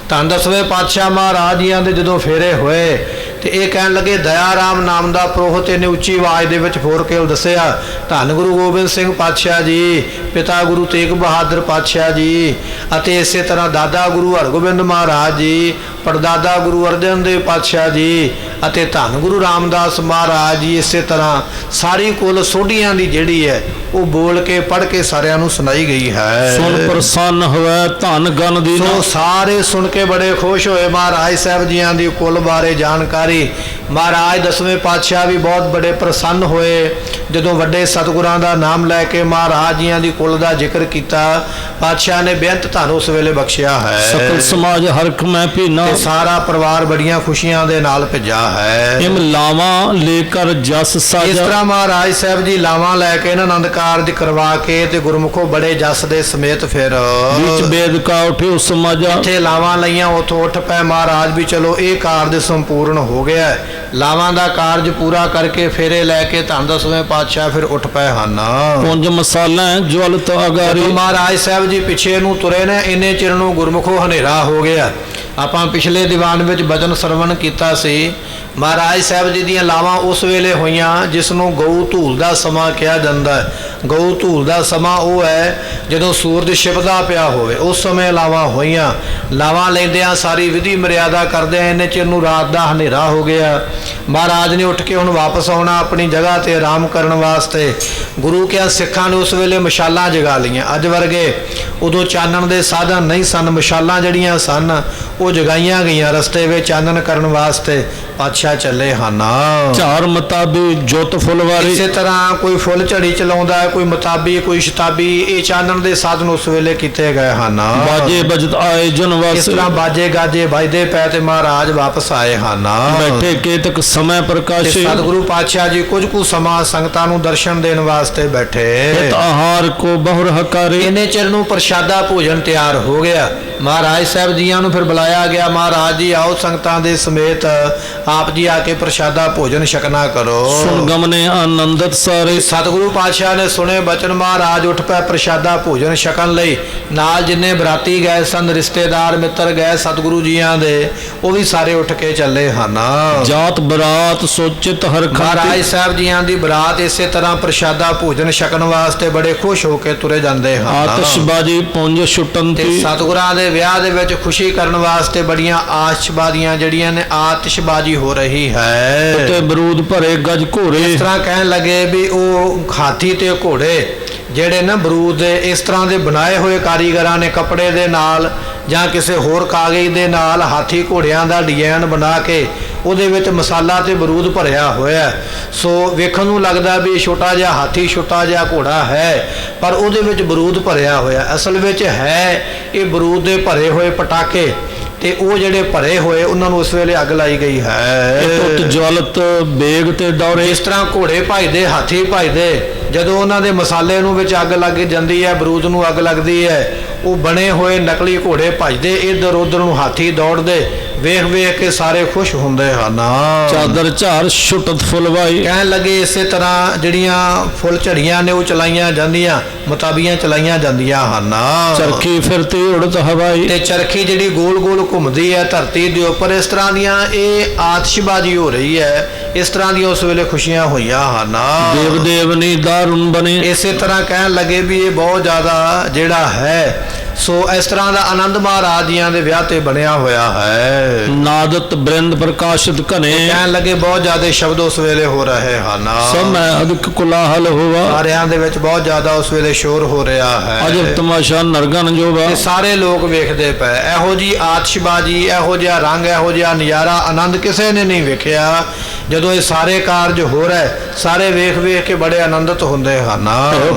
Speaker 1: ਧੰਨ ਦਸਵੇਂ ਪਾਤਸ਼ਾਹ ਮਹਾਰਾਜ ਜੀਆਂ ਦੇ ਜਦੋਂ ਫੇਰੇ ਹੋਏ ਤੇ ਇਹ ਕਹਿਣ ਲੱਗੇ, ਦਇਆ ਰਾਮ ਨਾਮ ਦਾ ਪ੍ਰੋਹਿਤ ਇਹਨੇ ਉੱਚੀ ਆਵਾਜ਼ ਦੇ ਵਿੱਚ ਫੋਰ ਕੇ ਦੱਸਿਆ, ਧੰਨ ਗੁਰੂ ਗੋਬਿੰਦ ਸਿੰਘ ਪਾਤਸ਼ਾਹ ਜੀ, ਪਿਤਾ ਗੁਰੂ ਤੇਗ ਬਹਾਦਰ ਪਾਤਸ਼ਾਹ ਜੀ, ਅਤੇ ਇਸੇ ਤਰ੍ਹਾਂ ਦਾਦਾ ਗੁਰੂ ਹਰਗੋਬਿੰਦ ਮਹਾਰਾਜ ਜੀ, ਪੜਦਾਦਾ ਗੁਰੂ ਅਰਜਨ ਦੇਵ ਪਾਤਸ਼ਾਹ ਜੀ, ਅਤੇ ਧੰਨ ਗੁਰੂ ਰਾਮਦਾਸ ਮਹਾਰਾਜ ਜੀ। ਇਸੇ ਤਰ੍ਹਾਂ ਸਾਰੀ ਕੁਲ ਸੋਢੀਆਂ ਦੀ ਜਿਹੜੀ ਹੈ ਉਹ ਬੋਲ ਕੇ ਪੜ੍ਹ ਕੇ ਸਾਰਿਆਂ ਨੂੰ ਸੁਣਾਈ ਗਈ ਹੈ।
Speaker 2: ਸੁਣ ਪ੍ਰਸੰਨ ਹੋਵੇ ਧਨ ਗਨ ਦੀ
Speaker 1: ਸੋ ਸਾਰੇ ਸੁਣ ਕੇ ਬੜੇ ਖੁਸ਼ ਹੋਏ ਮਹਾਰਾਜ ਸਾਹਿਬ ਜੀਆਂ ਦੀ ਕੁਲ ਬਾਰੇ ਜਾਣਕਾਰੀ। ਮਹਾਰਾਜ ਦਸਵੇਂ ਪਾਤਸ਼ਾਹ ਵੀ ਬਹੁਤ ਬੜੇ ਪ੍ਰਸੰਨ ਹੋਏ ਜਦੋਂ ਵੱਡੇ ਸਤਿਗੁਰਾਂ ਦਾ ਨਾਮ ਲੈ ਕੇ ਮਹਾਰਾਜ ਜੀਆਂ ਦੀ ਕੁਲ ਦਾ ਜ਼ਿਕਰ ਕੀਤਾ। ਪਾਤਸ਼ਾਹ ਨੇ ਬੇਅੰਤ ਧਨ ਉਸ ਵੇਲੇ ਬਖਸ਼ਿਆ ਹੈ।
Speaker 2: ਸਕਲ ਸਮਾਜ ਹਰਖ ਮੈਂ ਭੀਨਾ,
Speaker 1: ਤੇ ਸਾਰਾ ਪਰਿਵਾਰ ਬੜੀਆਂ ਖੁਸ਼ੀਆਂ ਦੇ ਨਾਲ ਭਿੱਜਾ ਹੈ।
Speaker 2: ਇਮ ਲਾਵਾਂ ਲੈ ਕਰ ਜਸ
Speaker 1: ਇਸ
Speaker 2: ਸਾਜਾ।
Speaker 1: ਤਰ੍ਹਾਂ ਮਹਾਰਾਜ ਸਾਹਿਬ ਜੀ ਲਾਵਾਂ ਲੈ ਕੇ ਇਹਨਾਂ ਆਨੰਦ ਕਾਰਜ ਕਰਵਾ ਕੇ ਤੇ ਗੁਰਮੁਖੋ ਬੜੇ ਜਸ ਦੇ ਸਮੇਤ ਫਿਰ
Speaker 2: ਵਿੱਚ ਬੇਦ ਕਾ ਉਠੇ ਉਸ ਸਮਾਜਾ।
Speaker 1: ਇੱਥੇ ਲਾਵਾਂ ਲਈਆਂ ਉਥੋਂ ਉੱਠ ਪਏ ਮਹਾਰਾਜ ਵੀ, ਚਲੋ ਇਹ ਕਾਰਜ ਸੰਪੂਰਨ ਹੋ ਗਿਆ। ਲਾਵਾਂ ਦਾ ਕਾਰਜ ਪੂਰਾ ਕਰਕੇ ਫੇਰੇ ਲੈ ਕੇ ਧੰਨ ਦਸਵੇਂ ਪਾਤਸ਼ਾਹ ਫਿਰ ਉੱਠ ਪਏ ਹਨ।
Speaker 2: ਪੁੰਜ ਮਸਾਲਾ ਜਵਲਤ ਅਗਾਰੀ।
Speaker 1: ਜਦੋਂ ਮਹਾਰਾਜ ਸਾਹਿਬ ਜੀ ਪਿੱਛੇ ਨੂੰ ਤੁਰੇ ਨੇ, ਇੰਨੇ ਚਿਰ ਨੂੰ ਗੁਰਮੁਖੋ ਹਨੇਰਾ ਹੋ ਗਿਆ। ਆਪਾਂ ਪਿਛਲੇ ਦੀਵਾਨ ਵਿੱਚ ਬਚਨ ਸਰਵਣ ਕੀਤਾ ਸੀ, ਮਹਾਰਾਜ ਸਾਹਿਬ ਜੀ ਦੀਆਂ ਲਾਵਾਂ ਉਸ ਵੇਲੇ ਹੋਈਆਂ ਜਿਸ ਨੂੰ ਗਊ ਧੂਲ ਦਾ ਸਮਾਂ ਕਿਹਾ ਜਾਂਦਾ ਹੈ। ਗਊ ਧੂਲ ਦਾ ਸਮਾਂ ਉਹ ਹੈ ਜਦੋਂ ਸੂਰਜ ਛਿਪਦਾ ਪਿਆ ਹੋਵੇ, ਉਸ ਸਮੇਂ ਲਾਵਾਂ ਹੋਈਆਂ। ਲਾਵਾਂ ਲੈਂਦਿਆਂ ਸਾਰੀ ਵਿਧੀ ਮਰਿਆਦਾ ਕਰਦਿਆਂ ਇੰਨੇ ਚਿਰ ਨੂੰ ਰਾਤ ਦਾ ਹਨੇਰਾ ਹੋ ਗਿਆ। ਮਹਾਰਾਜ ਨੇ ਉੱਠ ਕੇ ਹੁਣ ਵਾਪਸ ਆਉਣਾ ਆਪਣੀ ਜਗ੍ਹਾ ਤੇ ਆਰਾਮ ਕਰਨ ਵਾਸਤੇ। ਗੁਰੂ ਕਿਹਾ ਸਿੱਖਾਂ ਨੇ ਉਸ ਵੇਲੇ ਮਸ਼ਾਲਾਂ ਜਗਾ ਲਈਆਂ। ਅੱਜ ਵਰਗੇ ਉਦੋਂ ਚਾਨਣ ਦੇ ਸਾਧਨ ਨਹੀਂ ਸਨ, ਮਸ਼ਾਲਾਂ ਜਿਹੜੀਆਂ ਸਨ ਉਹ ਜਗਾਈਆਂ ਗਈਆਂ ਰਸਤੇ ਵਿੱਚ ਚਾਨਣ ਕਰਨ ਵਾਸਤੇ। ਪਾਤਸ਼ਾਹ ਚੱਲੇ ਹਨ।
Speaker 2: ਝਾਰ ਮਤਾਬੀ ਜੋਤ ਫੁੱਲਵਾਰੀ।
Speaker 1: ਇਸੇ ਤਰ੍ਹਾਂ ਕੋਈ ਫੁੱਲ ਝੜੀ ਚਲਾਉਂਦਾ ਹੈ, ਕੋਈ ਮਤਾਬੀ, ਕੋਈ ਸ਼ਤਾਬੀ, ਇਹ ਚਾਨਣ ਦੇ ਸਾਧਨ ਉਸ ਵੇਲੇ ਕੀਤੇ ਗਏ ਹਨ।
Speaker 2: ਬਾਜੇ ਬਜਤ ਆਏ ਜਨ
Speaker 1: ਇਸ
Speaker 2: ਵਾਸ।
Speaker 1: ਤਰ੍ਹਾਂ ਬਾਜੇ ਗਾਜੇ ਵੱਜਦੇ ਪਏ ਤੇ ਮਹਾਰਾਜ ਵਾਪਸ ਆਏ ਹਨ।
Speaker 2: ਬੈਠੇ ਕੇਤਕ ਸਮੇਂ
Speaker 1: ਤੇ
Speaker 2: ਪ੍ਰਕਾਸ਼ੇ।
Speaker 1: ਸਤਿਗੁਰੂ ਪਾਤਸ਼ਾਹ ਜੀ ਕੁਝ ਕੁ ਸਮਾਂ ਸੰਗਤਾਂ ਨੂੰ ਦਰਸ਼ਨ ਦੇਣ ਵਾਸਤੇ ਬੈਠੇ।
Speaker 2: ਹਿਤ ਆਹਾਰ ਕੋ ਬਹੁਰ ਹਕਾਰੇ।
Speaker 1: ਇੰਨੇ ਚਿਰ ਨੂੰ ਪ੍ਰਸ਼ਾਦਾ ਭੋਜਨ ਤਿਆਰ ਹੋ ਗਿਆ। ਮਹਾਰਾਜ ਸਾਹਿਬ ਜੀਆਂ ਨੂੰ ਫਿਰ ਬੁਲਾਇਆ ਗਿਆ, ਮਹਾਰਾਜ ਜੀ ਆਓ ਸੰਗਤਾਂ ਦੇ ਸਮੇਤ ਆਪ ਜੀ ਆ ਕੇ ਪ੍ਰਸ਼ਾਦਾ ਭੋਜਨ ਛਕਣਾ ਕਰੋ।
Speaker 2: ਸੁਣ ਗਮਨੇ ਆਨੰਦਤ ਸਾਰੇ।
Speaker 1: ਸਤਿਗੁਰੂ ਪਾਤਸ਼ਾਹ ਨੇ ਸੁਣੇ ਬਚਨ, ਮਹਾਰਾਜ ਉੱਠ ਪਏ ਪ੍ਰਸ਼ਾਦਾ ਭੋਜਨ ਛਕਣ ਲਈ। ਨਾਲ ਜਿੰਨੇ ਬਰਾਤੀ ਗਏ ਸਨ, ਰਿਸ਼ਤੇਦਾਰ ਮਿੱਤਰ ਗਏ ਸਤਿਗੁਰੂ ਜੀਆਂ ਦੇ, ਉਹ ਵੀ ਸਾਰੇ ਉੱਠ ਕੇ ਚੱਲੇ ਹਨ।
Speaker 2: ਜਾਤ ਬਰਾਤ ਸੋਚਿਤ ਹਰ
Speaker 1: ਮਹਾਰਾਜ ਸਾਹਿਬ ਜੀਆਂ ਦੀ ਬਰਾਤ ਇਸੇ ਤਰ੍ਹਾਂ ਪ੍ਰਸ਼ਾਦਾ ਭੋਜਨ ਛਕਣ ਵਾਸਤੇ ਬੜੇ ਖੁਸ਼ ਹੋ ਕੇ ਤੁਰੇ ਜਾਂਦੇ ਹਨ।
Speaker 2: ਆਤਿਸ਼ਬਾਜੀ ਪੁੰਜ
Speaker 1: ਤੇ
Speaker 2: ਛੁਟੰਤੀ।
Speaker 1: ਸਤਿਗੁਰਾਂ ਦੇ ਵਿਆਹ ਦੇ ਵਿੱਚ ਖੁਸ਼ੀ ਕਰਨ ਵਾਸਤੇ ਬੜੀਆਂ ਆਤਿਸ਼ਬਾਜ਼ੀਆਂ ਜਿਹੜੀਆਂ ਨੇ, ਆਤਿਸ਼ਬਾਜ਼ੀ ਹੋ ਰਹੀ ਹੈ।
Speaker 2: ਤੇ ਬਰੂਦ ਭਰੇ ਗਜ ਘੋਰੇ।
Speaker 1: ਇਸ ਤਰ੍ਹਾਂ ਕਹਿਣ ਲੱਗੇ ਵੀ ਉਹ ਹਾਥੀ ਤੇ ਘੋੜੇ ਜਿਹੜੇ ਨਾ ਬਰੂਦ ਦੇ ਇਸ ਤਰ੍ਹਾਂ ਦੇ ਬਣਾਏ ਹੋਏ ਕਾਰੀਗਰਾਂ ਨੇ ਕੱਪੜੇ ਦੇ ਨਾਲ ਜਾਂ ਕਿਸੇ ਹੋਰ ਕਾਗਜ਼ ਦੇ ਨਾਲ ਹਾਥੀ ਘੋੜਿਆਂ ਦਾ ਡਿਜ਼ਾਈਨ ਬਣਾ ਕੇ ਉਹਦੇ ਵਿੱਚ ਮਸਾਲਾ ਤੇ ਬਰੂਦ ਭਰਿਆ ਹੋਇਆ। ਸੋ ਵੇਖਣ ਨੂੰ ਲੱਗਦਾ ਵੀ ਛੋਟਾ ਜਿਹਾ ਹਾਥੀ, ਛੋਟਾ ਜਿਹਾ ਘੋੜਾ ਹੈ, ਪਰ ਉਹਦੇ ਵਿੱਚ ਬਰੂਦ ਭਰਿਆ ਹੋਇਆ। ਅਸਲ ਵਿੱਚ ਹੈ ਇਹ ਬਰੂਦ ਦੇ ਭਰੇ ਹੋਏ ਪਟਾਕੇ, ਤੇ ਉਹ ਜਿਹੜੇ ਭਰੇ ਹੋਏ ਉਹਨਾਂ ਨੂੰ ਉਸ ਵੇਲੇ ਅੱਗ ਲਾਈ ਗਈ ਹੈ।
Speaker 2: ਤੁਤ ਜਵਲਤ ਬੇਗ ਤੇ ਦੌਰੇ।
Speaker 1: ਇਸ ਤਰ੍ਹਾਂ ਘੋੜੇ ਭਜਦੇ, ਹਾਥੀ ਭਜਦੇ, ਜਦੋਂ ਉਹਨਾਂ ਦੇ ਮਸਾਲੇ ਨੂੰ ਵਿੱਚ ਅੱਗ ਲੱਗ ਜਾਂਦੀ ਹੈ, ਬਰੂਦ ਨੂੰ ਅੱਗ ਲੱਗਦੀ ਹੈ, ਉਹ ਬਣੇ ਹੋਏ ਨਕਲੀ ਘੋੜੇ ਭਜਦੇ, ਇੱਧਰ ਉੱਧਰ ਨੂੰ ਹਾਥੀ ਦੌੜਦੇ, ਵੇਖ ਵੇਖ ਕੇ ਸਾਰੇ ਖੁਸ਼ ਹੁੰਦੇ ਹਨ।
Speaker 2: ਚਾਦਰ ਝਾਰ ਛੁਟਤ ਫੁਲਵਾਈ।
Speaker 1: ਕਹਿਣ ਲੱਗੇ ਇਸੇ ਤਰ੍ਹਾਂ ਜਿਹੜੀਆਂ ਫੁੱਲ ਝੜੀਆਂ ਨੇ ਉਹ ਚਲਾਈਆਂ ਜਾਂਦੀਆਂ, ਮਤਾਬੀਆਂ ਚਲਾਈਆਂ ਜਾਂਦੀਆਂ ਹਨ।
Speaker 2: ਚਰਖੀ ਫਿਰਤੀ ਉੜਤ ਹਵਾਈ।
Speaker 1: ਤੇ ਚਰਖੀ ਜਿਹੜੀ ਗੋਲ ਗੋਲ ਘੁੰਮਦੀ ਹੈ ਧਰਤੀ ਦੇ ਉੱਪਰ, ਇਸ ਤਰ੍ਹਾਂ ਦੀਆਂ ਇਹ ਆਤਿਸ਼ਬਾਜ਼ੀ ਹੋ ਰਹੀ ਹੈ। ਇਸ ਤਰ੍ਹਾਂ ਦੀਆਂ ਉਸ ਵੇਲੇ ਖੁਸ਼ੀਆਂ ਹੋਈਆਂ ਹਨ।
Speaker 2: ਦੇਵ ਦੇਵਨੀ ਦਾਰੁਨ ਬਨੇ।
Speaker 1: ਇਸੇ ਤਰ੍ਹਾਂ ਕਹਿਣ ਲੱਗੇ ਵੀ ਇਹ ਬਹੁਤ ਜ਼ਿਆਦਾ ਜਿਹੜਾ ਹੈ ਸੋ ਇਸ ਤਰ੍ਹਾਂ ਦਾ ਆਨੰਦ ਮਹਾਰਾਜ ਜੀਆਂ ਦੇ ਵਿਆਹ ਤੇ ਬਣਿਆ ਹੋਇਆ ਹੈ।
Speaker 2: ਨਾਦਤ ਬ੍ਰਿੰਦ ਪ੍ਰਕਾਸ਼ਿਤ ਘਨੇ
Speaker 1: ਕਹਿਣ ਲੱਗੇ ਬਹੁਤ ਜ਼ਿਆਦਾ ਸ਼ਬਦ ਉਸ ਵੇਲੇ ਹੋ ਰਹੇ ਹਨ।
Speaker 2: ਸਭ ਮੈਂ ਅਧਿਕ ਕੁਲਾਹਲ ਹੋਵਾ
Speaker 1: ਸਾਰਿਆਂ ਦੇ ਵਿੱਚ ਬਹੁਤ ਜ਼ਿਆਦਾ ਉਸ ਵੇਲੇ ਸ਼ੋਰ ਹੋ ਰਿਹਾ ਹੈ।
Speaker 2: ਅਜਬ ਤਮਾਸ਼ਾ ਨਰਗਨ ਜੋਵਾ
Speaker 1: ਤੇ ਸਾਰੇ ਲੋਕ ਵੇਖਦੇ ਪਏ। ਇਹੋ ਜੀ ਆਤਿਸ਼ਬਾਜ਼ੀ, ਇਹੋ ਜਿਹਾ ਰੰਗ, ਇਹੋ ਜਿਹਾ ਨਜ਼ਾਰਾ, ਆਨੰਦ ਕਿਸੇ ਨੇ ਨਹੀਂ ਵੇਖਿਆ। ਜਦੋਂ ਇਹ ਸਾਰੇ ਕਾਰਜ ਹੋ ਰਹੇ, ਸਾਰੇ ਵੇਖ ਵੇਖ ਕੇ ਬੜੇ ਆਨੰਦਿਤ ਹੁੰਦੇ ਹਨ।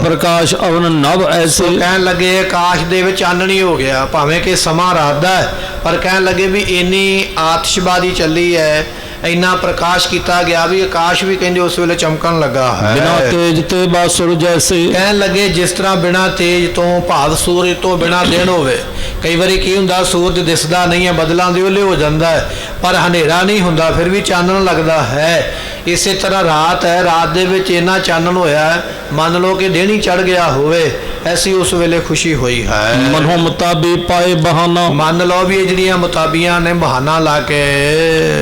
Speaker 2: ਪ੍ਰਕਾਸ਼ ਅਵਨ ਨਵ ਐਸੇ
Speaker 1: ਕਹਿਣ ਲੱਗੇ ਆਕਾਸ਼ ਦੇ ਵਿੱਚ ਚਾਨਣੀ ਹੋ ਗਿਆ, ਭਾਵੇਂ ਕਿ ਸਮਾਂ ਰਾਤ ਦਾ ਹੈ, ਪਰ ਕਹਿਣ ਲੱਗੇ ਵੀ ਇੰਨੀ ਆਤਿਸ਼ਬਾਜ਼ੀ ਚੱਲੀ ਹੈ, ਇੰਨਾ ਪ੍ਰਕਾਸ਼ ਕੀਤਾ ਗਿਆ ਵੀ ਆਕਾਸ਼ ਵੀ ਕਹਿੰਦੇ ਉਸ ਵੇਲੇ ਚਮਕਣ ਲੱਗਾ ਹੈ।
Speaker 2: ਬਿਨਾ ਤੇਜ ਤੇ ਬਾਸੁਰ ਜੈਸੇ
Speaker 1: ਕਹਿਣ ਲੱਗੇ ਜਿਸ ਤਰ੍ਹਾਂ ਬਿਨਾ ਤੇਜ ਤੋਂ, ਭਾਵ ਸੂਰਜ ਤੋਂ ਬਿਨਾ ਦਿਨ ਹੋਵੇ। ਕਈ ਵਾਰੀ ਕੀ ਹੁੰਦਾ, ਸੂਰਜ ਦਿਸਦਾ ਨਹੀਂ ਹੈ, ਬਦਲਾਂ ਦੇ ਵੇਲੇ ਹੋ ਜਾਂਦਾ ਹੈ, ਪਰ ਹਨੇਰਾ ਨਹੀਂ ਹੁੰਦਾ, ਫਿਰ ਵੀ ਚਾਨਣ ਲੱਗਦਾ ਹੈ। ਇਸੇ ਤਰ੍ਹਾਂ ਰਾਤ ਹੈ, ਰਾਤ ਦੇ ਵਿੱਚ ਇੰਨਾ ਚਾਨਣ ਹੋਇਆ, ਮੰਨ ਲਓ ਕਿ ਦਿਨ ਹੀ ਚੜ ਗਿਆ ਹੋਵੇ, ਐਸੀ ਉਸ ਵੇਲੇ ਖੁਸ਼ੀ ਹੋਈ ਹੈ।
Speaker 2: ਮਨੋ ਮੁਤਾਬੀ ਪਾਏ ਬਹਾਨਾ
Speaker 1: ਮੰਨ ਲਓ ਵੀ ਇਹ ਜਿਹੜੀਆਂ ਮੁਤਾਬੀਆਂ ਨੇ ਬਹਾਨਾ ਲਾ ਕੇ